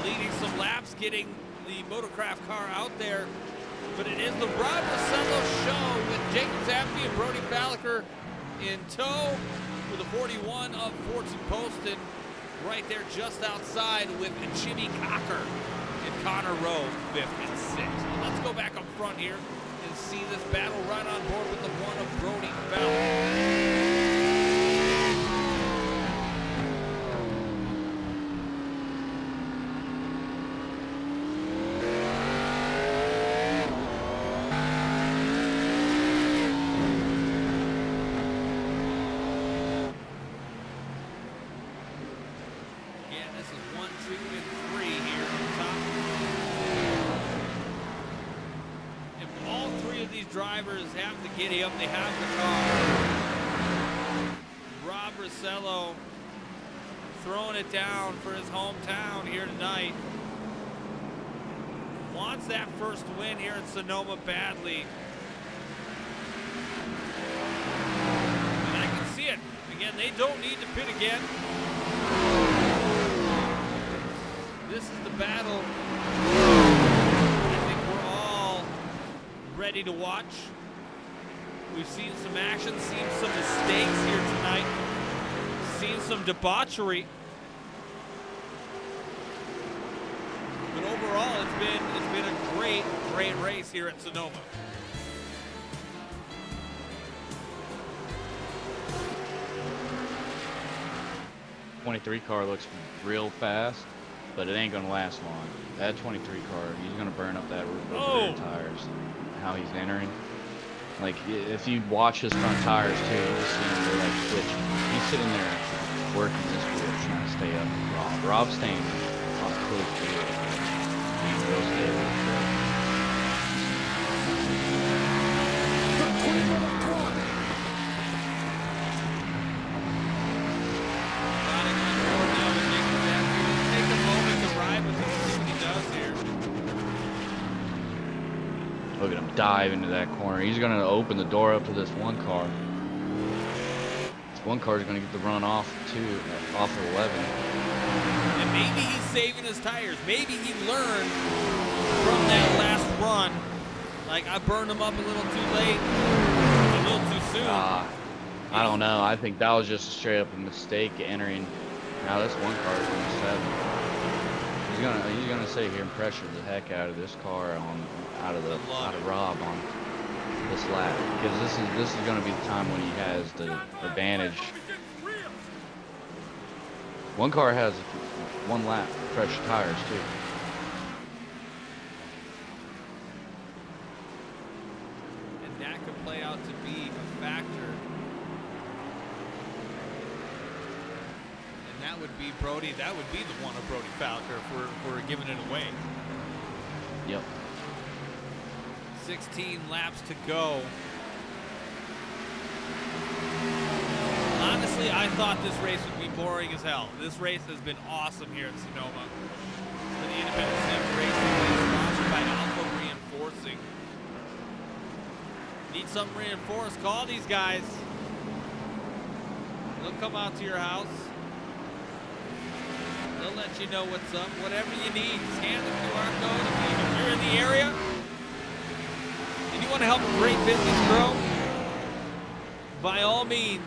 A: Leading some laps, getting the Motorcraft car out there. But it is the Rob Rosello show with Jacob Zappi and Brody Falliker in tow with a 41 of Fortune Poston right there just outside with Jimmy Cocker and Connor Rowe, 5th and 6th. Let's go back up front here and see this battle right on board with the one of Brody Falliker. Drivers have to giddy up. They have the car. Rob Rosello throwing it down for his hometown here tonight. Wants that first win here at Sonoma badly. And I can see it. Again, they don't need to pit again. This is the battle ready to watch. We've seen some action, seen some mistakes here tonight, seen some debauchery. But overall, it's been a great race here at Sonoma.
B: '23 car looks real fast, but it ain't gonna last long. That '23 car, he's gonna burn up that rear tires. How he's entering. Like, if you watch his front tires too, you'll see him, they're like twitching. He's sitting there working this wheel, trying to stay up with Rob. Rob's staying on close to it. He's real stable.
A: Take a moment to ride with him and see what he does here.
B: Look at him dive into that corner. He's going to open the door up to this one car. This one car is going to get the run off of 11.
A: And maybe he's saving his tires. Maybe he learned from that last run. Like, I burned him up a little too late, a little too soon.
B: I don't know. I think that was just a straight up a mistake entering. Now this one car is going to 7. He's gonna sit here and pressure the heck out of this car out of Rob on this lap, because this is gonna be the time when he has the advantage. One car has 1 lap fresh tires too.
A: And that could play out to be a factor. That would be Brody. That would be the one of Brody Falliker if we're giving it away.
B: Yep.
A: 16 laps to go. Honestly, I thought this race would be boring as hell. This race has been awesome here at Sonoma. For the Independent Sim Racing is sponsored by Alpha Reinforcing. Need something reinforced? Call these guys. They'll come out to your house. They'll let you know what's up. Whatever you need, scan the QR code. If you're in the area and you want to help a great business grow, by all means,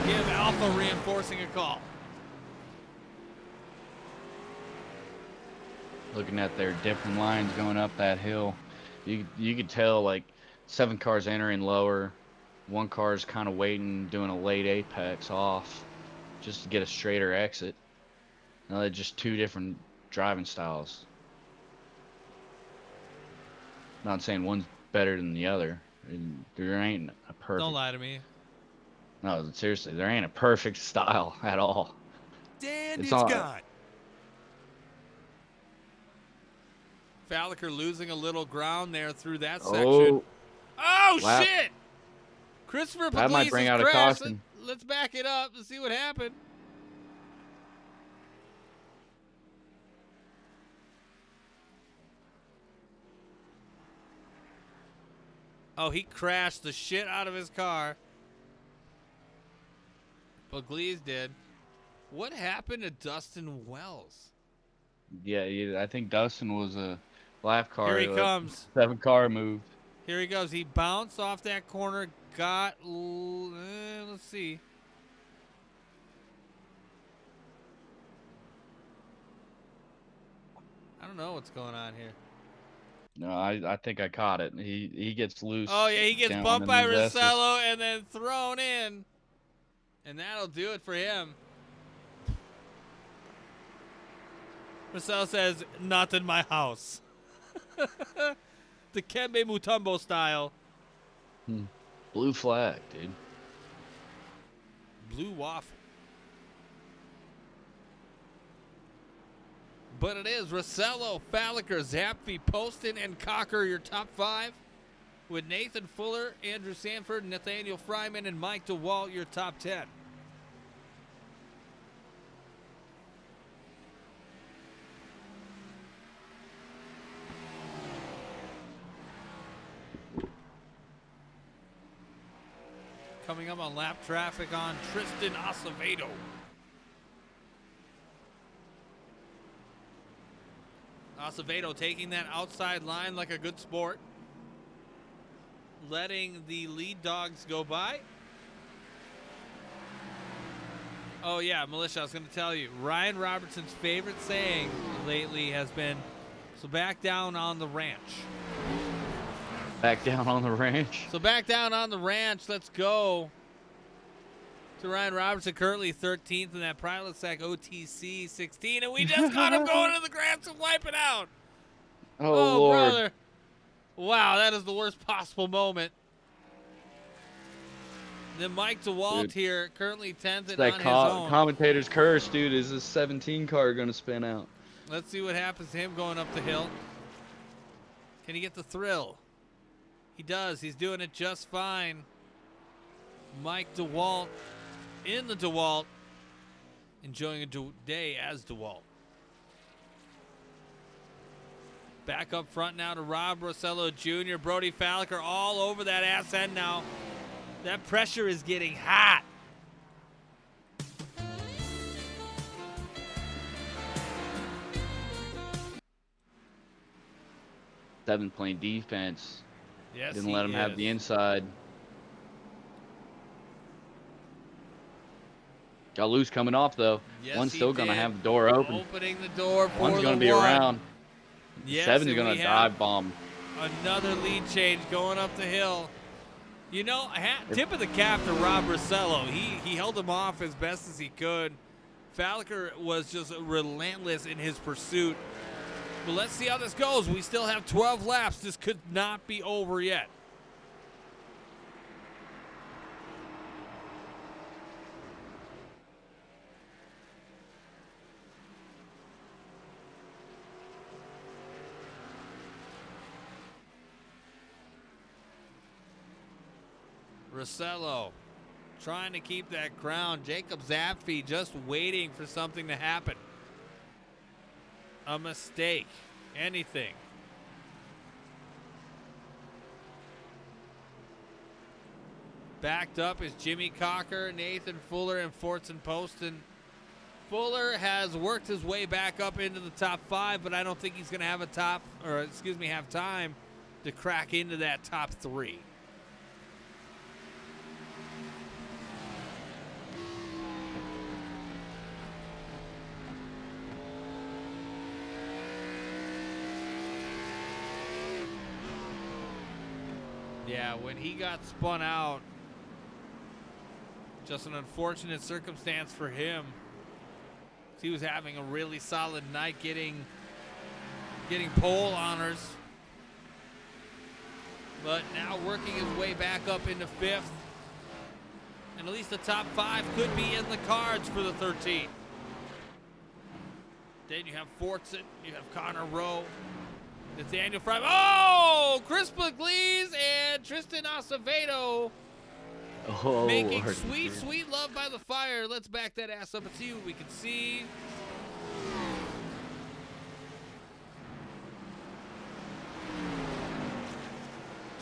A: give Alpha Reinforcing a call.
B: Looking at their different lines going up that hill, you could tell like 7 cars entering lower, 1 car's kind of waiting, doing a late apex off just to get a straighter exit. Now they're just 2 different driving styles. Not saying one's better than the other. There ain't a perfect.
A: Don't lie to me.
B: No, seriously, there ain't a perfect style at all.
F: And
B: It's
F: it's
B: all-
F: gone.
A: Falliker losing a little ground there through that
B: Oh,
A: section. Oh,
B: lap.
A: shit! Christopher
B: That might
A: Puglisi's
B: bring out a
A: crash.
B: caution.
A: Let's back it up and see what happened. Oh, he crashed the shit out of his car. but Glees did. What happened to Dustin Wells?
B: Yeah, I think Dustin was a lap car.
A: Here he comes.
B: 7 car moved.
A: Here he goes. He bounced off that corner. Let's see. I don't know what's going on here.
B: No, I think I caught it. He gets loose.
A: Oh, yeah, he gets
B: down
A: bumped
B: in
A: by
B: these S's.
A: Rossello and then thrown in. And that'll do it for him. Rossello says, not in my house. The Kembe Mutombo style.
B: Blue flag, dude.
A: Blue waffle. But it is Rossello, Falliker, Zapfi, Poston, and Cocker, your top 5. With Nathan Fuller, Andrew Sanford, Nathaniel Fryman, and Mike DeWalt, your top 10. Coming up on lap traffic on Tristan Acevedo. Acevedo taking that outside line like a good sport. Letting the lead dogs go by. Oh, yeah, Militia, I was going to tell you. Ryan Robertson's favorite saying lately has been, so back down on the ranch.
B: Back down on the ranch.
A: So back down on the ranch. Let's go to Ryan Robertson, currently 13th in that Pilot Sack OTC 16. And we just got him going to the grass and wiping out.
B: Oh, Lord.
A: Brother. Wow, that is the worst possible moment. Then Mike DeWalt
B: Dude.
A: here, currently 10th and
B: That
A: on his own.
B: commentator's curse, dude. Is this 17 car going to spin out?
A: Let's see what happens to him going up the hill. Can he get the thrill? He does. He's doing it just fine. Mike DeWalt in the DeWalt, enjoying a day as DeWalt. Back up front now to Rob Rossello Jr., Brody Falliker all over that ass end now. That pressure is getting hot.
B: Seven playing defense.
A: Yes,
B: Didn't let him have the inside. Got loose coming off, though.
A: Yes,
B: One's
A: he
B: still going to
A: did.
B: have the door open.
A: Opening the door for
B: One's
A: the
B: going to be
A: one.
B: around.
A: Yes,
B: Seven's
A: and
B: going
A: we
B: to
A: have
B: dive bomb.
A: another lead change going up the hill. You know, tip of the cap to Rob Rossello. He held him off as best as he could. Falliker was just relentless in his pursuit. But let's see how this goes. We still have 12 laps. This could not be over yet. Rossello trying to keep that crown. Jacob Zapfi just waiting for something to happen. A mistake. Anything. Backed up is Jimmy Cocker, Nathan Fuller, and Fortson Poston. Fuller has worked his way back up into the top 5, but I don't think he's going to have have time to crack into that top 3. Yeah, when he got spun out, just an unfortunate circumstance for him. He was having a really solid night getting pole honors. But now working his way back up into 5th. And at least the top 5 could be in the cards for the 13th. Then you have Fortson, you have Connor Rowe, Nathaniel Fry. Oh! Chris Pugliese and Tristan Acevedo making
B: Lord,
A: sweet,
B: dude.
A: sweet love by the fire. Let's back that ass up and see what we can see.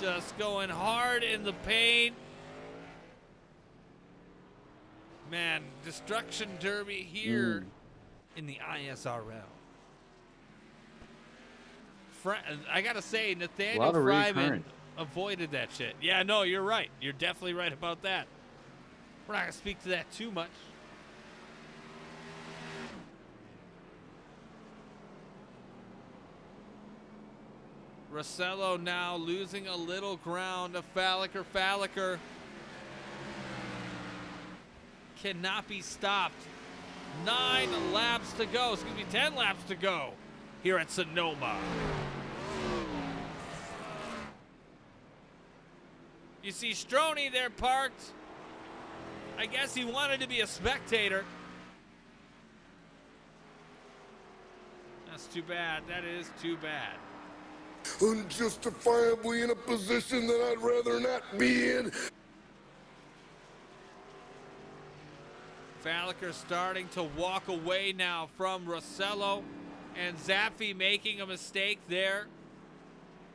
A: Just going hard in the paint. Man, Destruction Derby here in the ISRL. I gotta say, Nathaniel
B: Lot of
A: Fryman
B: recurrent.
A: avoided that shit. Yeah, no, you're right. You're definitely right about that. We're not gonna speak to that too much. Rossello now losing a little ground. A Falliker cannot be stopped. 9 laps to go. Excuse me, 10 laps to go here at Sonoma. You see Stroney there parked. I guess he wanted to be a spectator. That's too bad. That is too bad.
G: Unjustifiably in a position that I'd rather not be in.
A: Falliker starting to walk away now from Rossello, and Zappi making a mistake there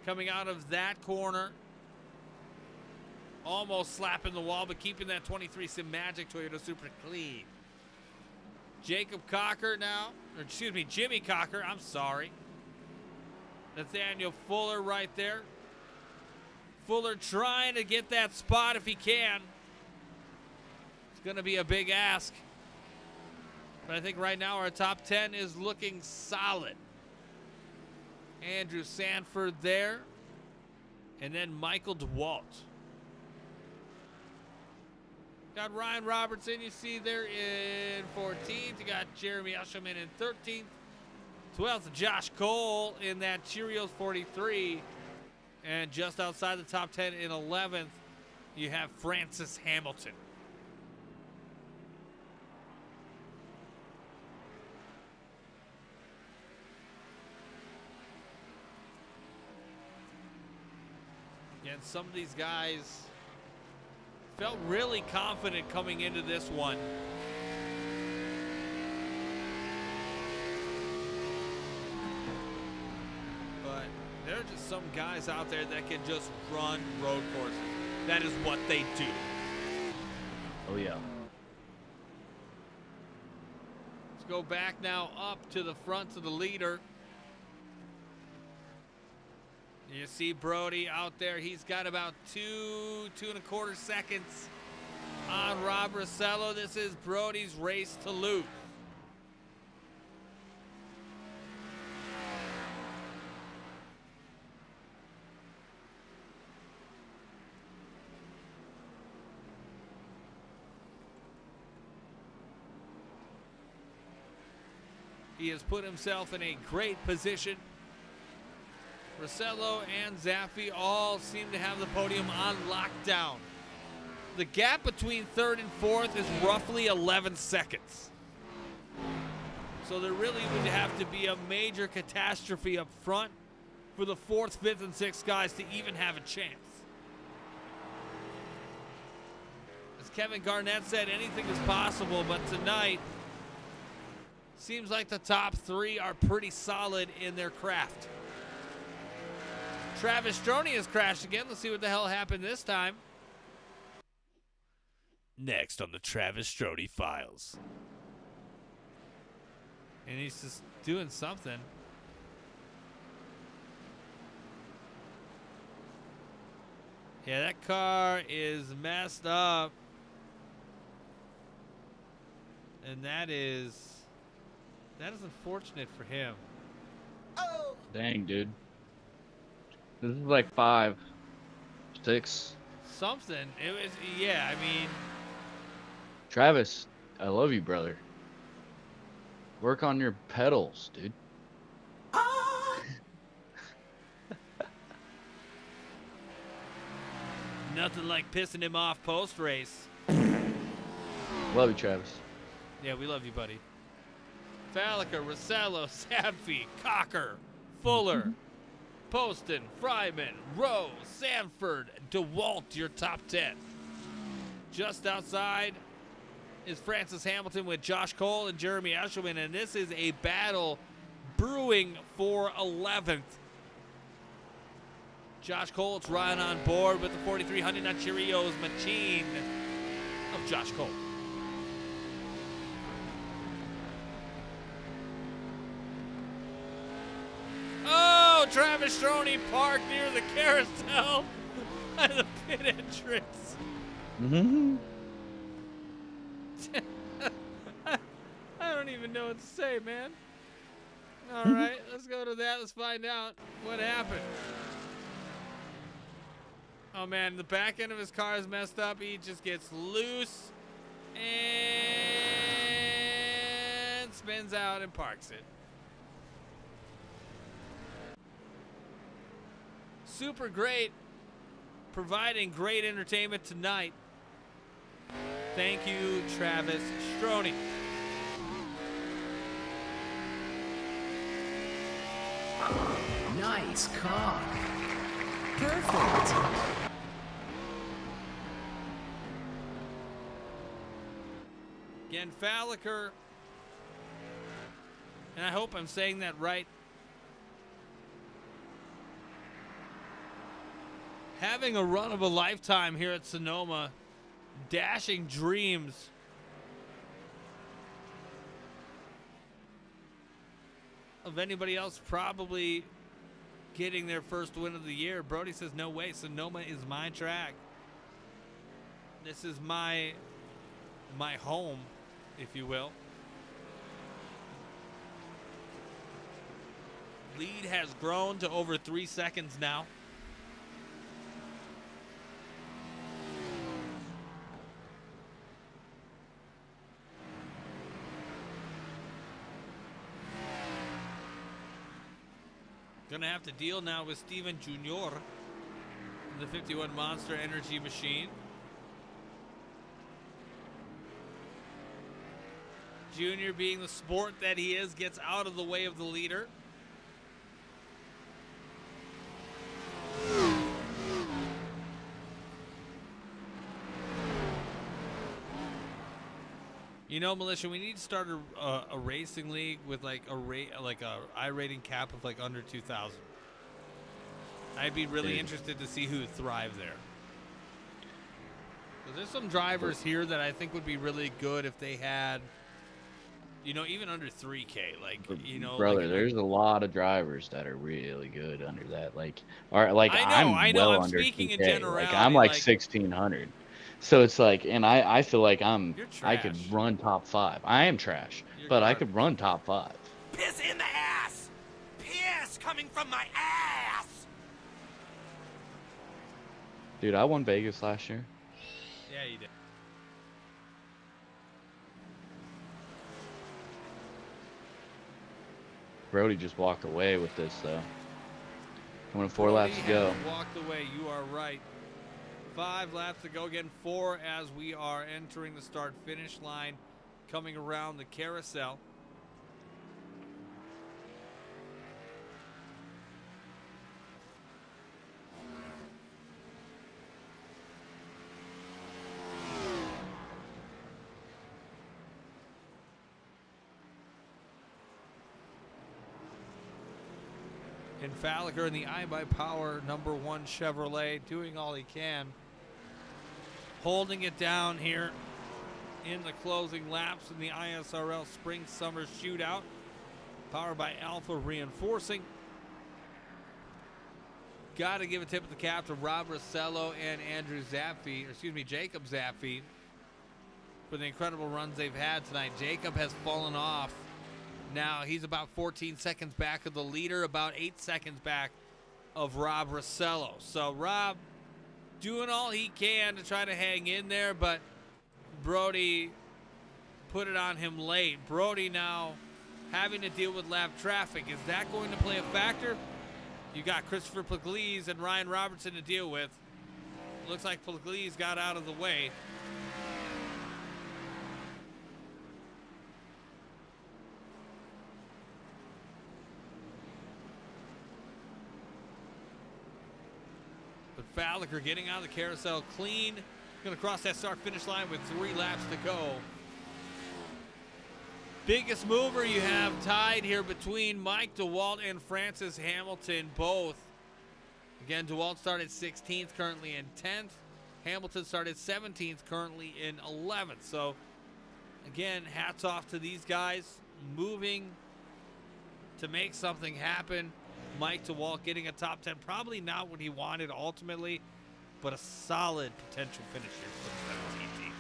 A: coming out of that corner. Almost slapping the wall, but keeping that 23 Sim Magic Toyota super clean. Jacob Cocker now, or excuse me, Jimmy Cocker, I'm sorry. Nathaniel Fuller right there. Fuller trying to get that spot if he can. It's going to be a big ask. But I think right now our top 10 is looking solid. Andrew Sanford there. And then Michael DeWalt. Got Ryan Robertson, you see there in 14th. You got Jeremy Usherman in 13th. 12th, Josh Cole in that Cheerios 43. And just outside the top 10 in 11th, you have Francis Hamilton. Again, some of these guys felt really confident coming into this one. But there are just some guys out there that can just run road courses. That is what they do.
B: Oh, yeah.
A: Let's go back now up to the front of the leader. You see Brody out there. He's got about 2.25 seconds on Rob Rossello. This is Brody's race to lose. He has put himself in a great position. Rossello and Zappi all seem to have the podium on lockdown. The gap between third and fourth is roughly 11 seconds. So there really would have to be a major catastrophe up front for the fourth, fifth, and sixth guys to even have a chance. As Kevin Garnett said, anything is possible, but tonight seems like the top three are pretty solid in their craft. Travis Stroney has crashed again. Let's see what the hell happened this time. Next on the Travis Stroney Files. And he's just doing something. Yeah, that car is messed up. And that is unfortunate for him.
B: Dang, dude. This is like 5, 6.
A: Something. It was, yeah, I mean.
B: Travis, I love you, brother. Work on your pedals, dude.
A: Nothing like pissing him off post-race.
B: Love you, Travis.
A: Yeah, we love you, buddy. Falliker, Rossello, Zappi, Cocker, Fuller, Poston, Fryman, Rowe, Sanford, DeWalt, your top 10. Just outside is Francis Hamilton with Josh Cole and Jeremy Usherman, and this is a battle brewing for 11th. Josh Cole's riding on board with the 4300 Cheerios machine of Josh Cole. Travis Stroney parked near the carousel by the pit entrance.
B: Mm-hmm.
A: I don't even know what to say, man. All right, let's go to that. Let's find out what happened. Oh, man, the back end of his car is messed up. He just gets loose and spins out and parks it. Super great, providing great entertainment tonight. Thank you, Travis Stroney.
H: Nice car. Perfect.
A: Again, Falliker, and I hope I'm saying that right, having a run of a lifetime here at Sonoma, dashing dreams. Of anybody else probably getting their first win of the year. Brody says, no way, Sonoma is my track. This is my home, if you will. Lead has grown to over 3 seconds now. Gonna have to deal now with Steven Jr. in the 51 Monster Energy machine. Junior, being the sport that he is, gets out of the way of the leader. You know, Militia, we need to start a racing league with like a I-rating cap of like under 2,000. I'd be really interested to see who would thrive there. So there's some drivers here that I think would be really good if they had, you know, even under 3K. Like, you know,
B: brother,
A: like,
B: there's a lot of drivers that are really good under that. Like, or like
A: I know.
B: well
A: I'm
B: under
A: speaking
B: 2K.
A: in generality.
B: Like, I'm like 1,600. So it's like, and I feel like
A: You're
B: I could
A: trash.
B: run top 5. I am trash,
A: You're
B: but I
A: garbage.
B: could run top 5.
C: Piss in the ass! Piss coming from my ass!
B: Dude, I won Vegas last year.
A: Yeah, you did.
B: Brody just walked away with this though. Only 4
A: Brody
B: laps to go.
A: has walked away. You are right. 5 laps to go. Again, 4 as we are entering the start-finish line, coming around the carousel. And Falliker in the I-by-Power #1 Chevrolet doing all he can. Holding it down here in the closing laps in the ISRL Spring-Summer Shootout. Powered by Alpha Reinforcing. Got to give a tip of the cap to Rob Rossello and Jacob Zappi for the incredible runs they've had tonight. Jacob has fallen off. Now he's about 14 seconds back of the leader, about 8 seconds back of Rob Rossello. So Rob doing all he can to try to hang in there, but Brody put it on him late. Brody now having to deal with lap traffic. Is that going to play a factor? You got Christopher Pugliese and Ryan Robertson to deal with. Looks like Pugliese got out of the way. But Falliker getting out of the carousel clean. Going to cross that start-finish line with 3 laps to go. Biggest mover you have tied here between Mike DeWalt and Francis Hamilton, both. Again, DeWalt started 16th, currently in 10th. Hamilton started 17th, currently in 11th. So, again, hats off to these guys moving to make something happen. Mike DeWalt getting a top 10. Probably not what he wanted ultimately, but a solid potential finish here for the 17 team.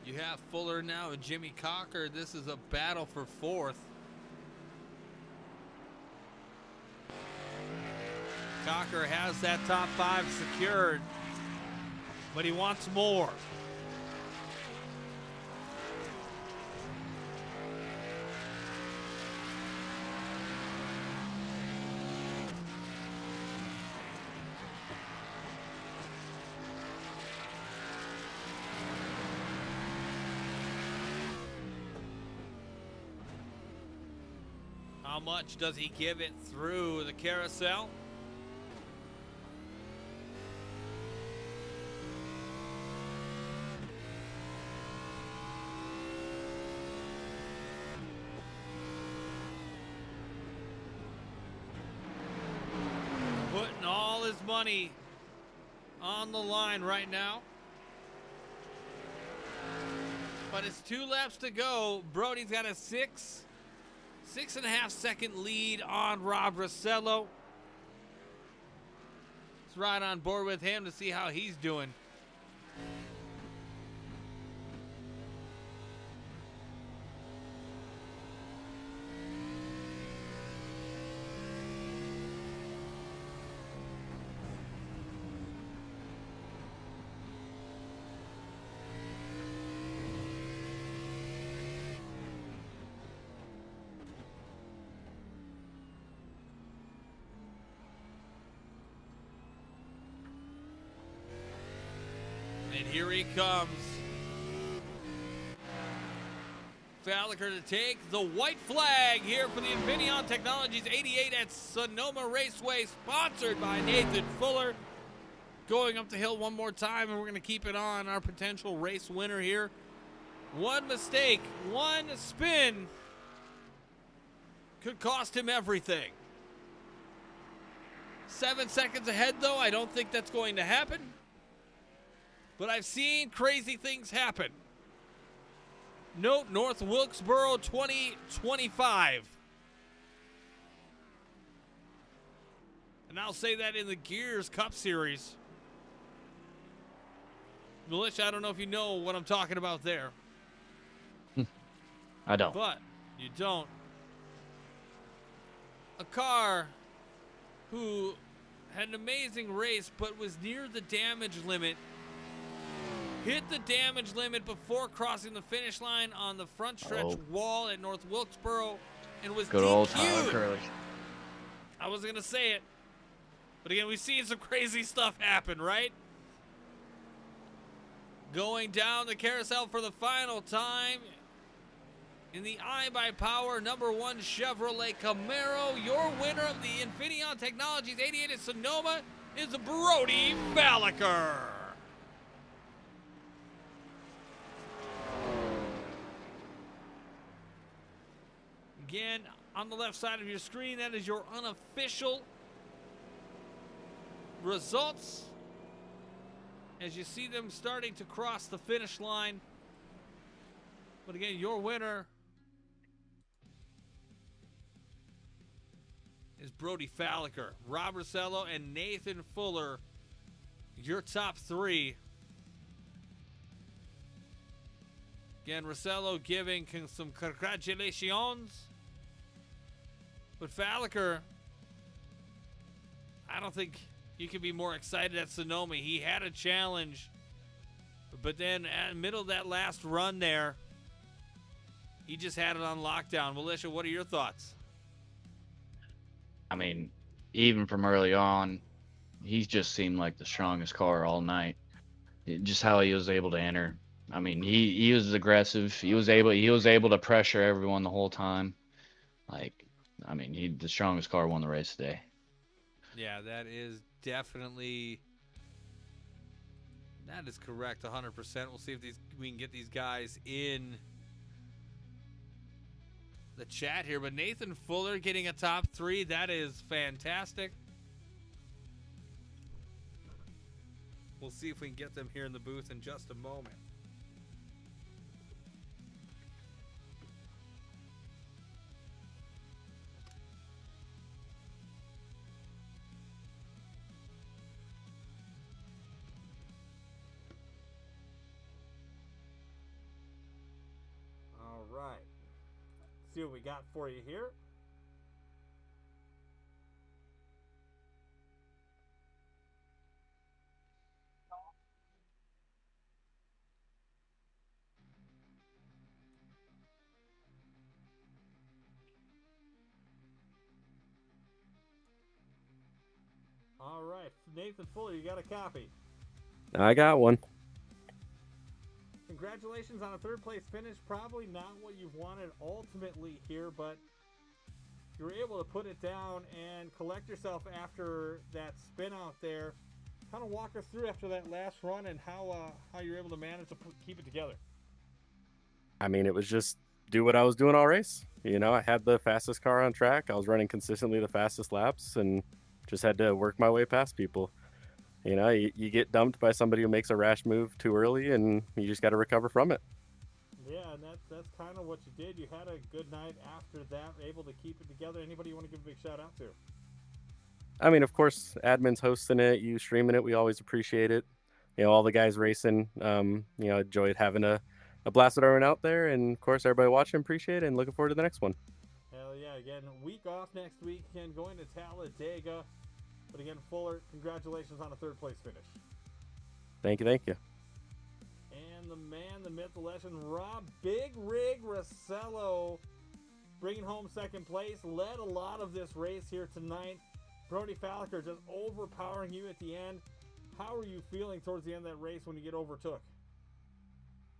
A: You have Fuller now and Jimmy Cocker. This is a battle for fourth. Cocker has that top 5 secured, but he wants more. How much does he give it through the carousel? Putting all his money on the line right now. But it's 2 laps to go. Brody's got a 6.5 second lead on Rob Rossello. Let's ride on board with him to see how he's doing. And here he comes. Falliker to take the white flag here for the Infineon Technologies 88 at Sonoma Raceway, sponsored by Nathan Fuller. Going up the hill one more time, and we're going to keep it on our potential race winner here. One mistake, one spin could cost him everything. 7 seconds ahead, though. I don't think that's going to happen. But I've seen crazy things happen. Note North Wilkesboro 2025. And I'll say that in the Gears Cup Series. Militia, I don't know if you know what I'm talking about there.
B: I don't.
A: But you don't. A car who had an amazing race but was near the damage limit. Hit the damage limit before crossing the finish line on the front stretch wall at North Wilkesboro and was
B: Good old Tyler
A: DQ'd.
B: Curley.
A: I wasn't going to say it. But again, we've seen some crazy stuff happen, right? Going down the carousel for the final time in the iBuyPower #1 Chevrolet Camaro. Your winner of the Infineon Technologies 88 at Sonoma is Brody Falliker. Again, on the left side of your screen, that is your unofficial results as you see them starting to cross the finish line. But again, your winner is Brody Falliker. Rob Rossello and Nathan Fuller, your top 3. Again, Rossello giving some congratulations. But Falliker, I don't think you can be more excited at Sonoma. He had a challenge, but then at the middle of that last run there, he just had it on lockdown. Militia, what are your thoughts?
B: I mean, even from early on, he just seemed like the strongest car all night. Just how he was able to enter. I mean, he was aggressive. He was able to pressure everyone the whole time. Like, I mean, the strongest car won the race today.
A: Yeah, that is definitely That is correct, 100%. We'll see if we can get these guys in the chat here. But Nathan Fuller getting a top 3, that is fantastic. We'll see if we can get them here in the booth in just a moment.
I: All right. See what we got for you here. All right, Nathan Fuller, you got a copy.
D: I got one.
I: Congratulations on a third place finish. Probably not what you've wanted ultimately here, but you were able to put it down and collect yourself after that spin out there. Kind of walk us through after that last run and how you're able to manage to keep it together.
D: I mean, it was just do what I was doing all race. You know, I had the fastest car on track. I was running consistently the fastest laps and just had to work my way past people. You know, you get dumped by somebody who makes a rash move too early, and you just got to recover from it.
I: Yeah, and that's kind of what you did. You had a good night after that, able to keep it together. Anybody you want to give a big shout out to?
D: I mean, of course, admin's hosting it, you streaming it. We always appreciate it. You know, all the guys racing, you know, enjoyed having a blast with everyone out there. And, of course, everybody watching, appreciate it, and looking forward to the next one.
I: Hell yeah. Again, week off next week. Again, going to Talladega. But again, Fuller, congratulations on a third place finish.
D: Thank you, thank you.
I: And the man, the myth, the legend, Rob Big Rig Rossello, bringing home second place. Led a lot of this race here tonight. Brody Falliker just overpowering you at the end. How are you feeling towards the end of that race when you get overtook?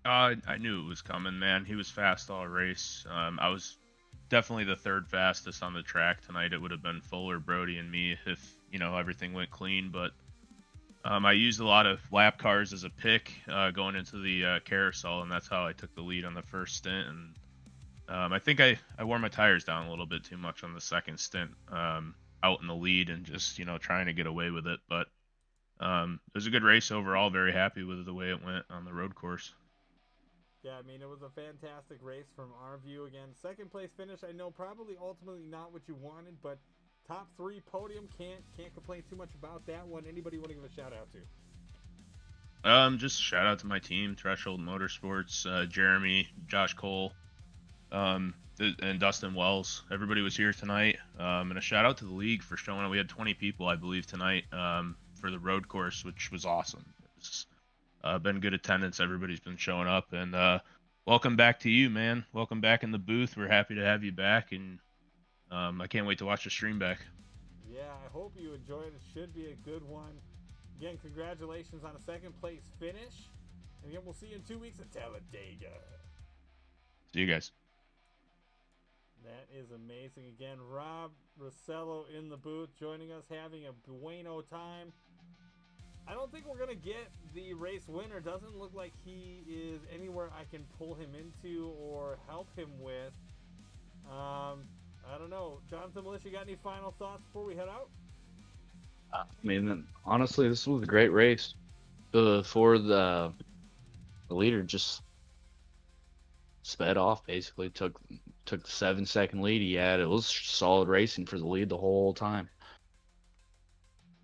J: I knew it was coming, man. He was fast all race. I was definitely the third fastest on the track tonight. It would have been Fuller, Brody, and me if, you know, everything went clean. But I used a lot of lap cars as a pick going into the carousel, and that's how I took the lead on the first stint. And I think I wore my tires down a little bit too much on the second stint out in the lead and just, you know, trying to get away with it. But it was a good race overall. Very happy with the way it went on the road course.
I: Yeah, I mean, it was a fantastic race from our view. Again, second place finish, I know probably ultimately not what you wanted, but top 3 podium, can't complain too much about that one. Anybody want to give a shout out to?
J: Just shout out to my team, Threshold Motorsports, Jeremy, Josh Cole, and Dustin Wells. Everybody was here tonight. And a shout out to the league for showing up. We had 20 people, I believe, tonight for the road course, which was awesome. It's been good attendance. Everybody's been showing up. And welcome back to you, man. Welcome back in the booth. We're happy to have you back. And I can't wait to watch the stream back.
I: Yeah, I hope you enjoyed it. Should be a good one. Again, congratulations on a second place finish. And again, we'll see you in 2 weeks at Talladega.
J: See you guys.
I: That is amazing. Again, Rob Rossello in the booth joining us, having a bueno time. I don't think we're going to get the race winner. Doesn't look like he is anywhere I can pull him into or help him with. I don't know. Jonathan, Militia, got any final thoughts before we head out?
B: I mean, honestly, this was a great race. For the leader just sped off, basically took the 7-second lead he had. It was solid racing for the lead the whole time.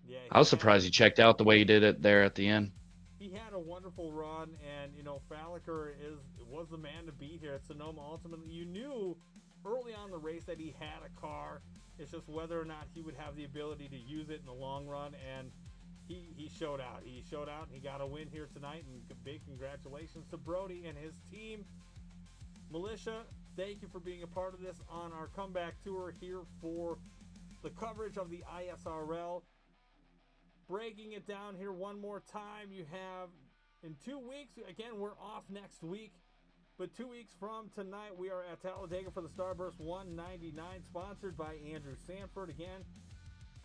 I: Yeah,
B: I was surprised he checked out the way he did it there at the end.
I: He had a wonderful run, and you know, Falliker was the man to beat here at Sonoma. Ultimately, you knew early on in the race that he had a car. It's just whether or not he would have the ability to use it in the long run, and he showed out. He showed out, and he got a win here tonight, and big congratulations to Brody and his team. Militia, thank you for being a part of this on our comeback tour here for the coverage of the ISRL. Breaking it down here one more time, you have in 2 weeks, again, we're off next week, but 2 weeks from tonight, we are at Talladega for the Starburst 199, sponsored by Andrew Sanford. Again,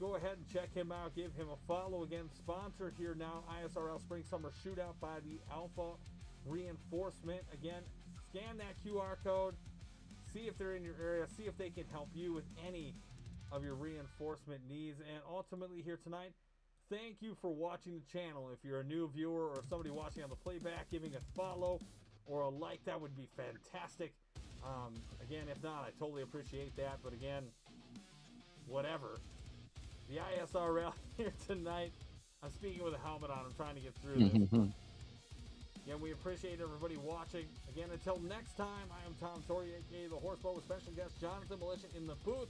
I: Go ahead and check him out. Give him a follow. Again, sponsored here now, ISRL Spring Summer Shootout by the Alpha Reinforcement. Again, scan that QR code. See if they're in your area. See if they can help you with any of your reinforcement needs. And ultimately here tonight, thank you for watching the channel. If you're a new viewer or somebody watching on the playback, giving a follow or a like, that would be fantastic. Again, if not, I totally appreciate that. But again, whatever. The ISRL here tonight. I'm speaking with a helmet on. I'm trying to get through this. Again, we appreciate everybody watching. Again, until next time, I am Tom Torrey, aka the Horseboat, with special guest Jonathan Militia in the booth.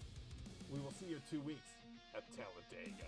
I: We will see you in 2 weeks at Talladega.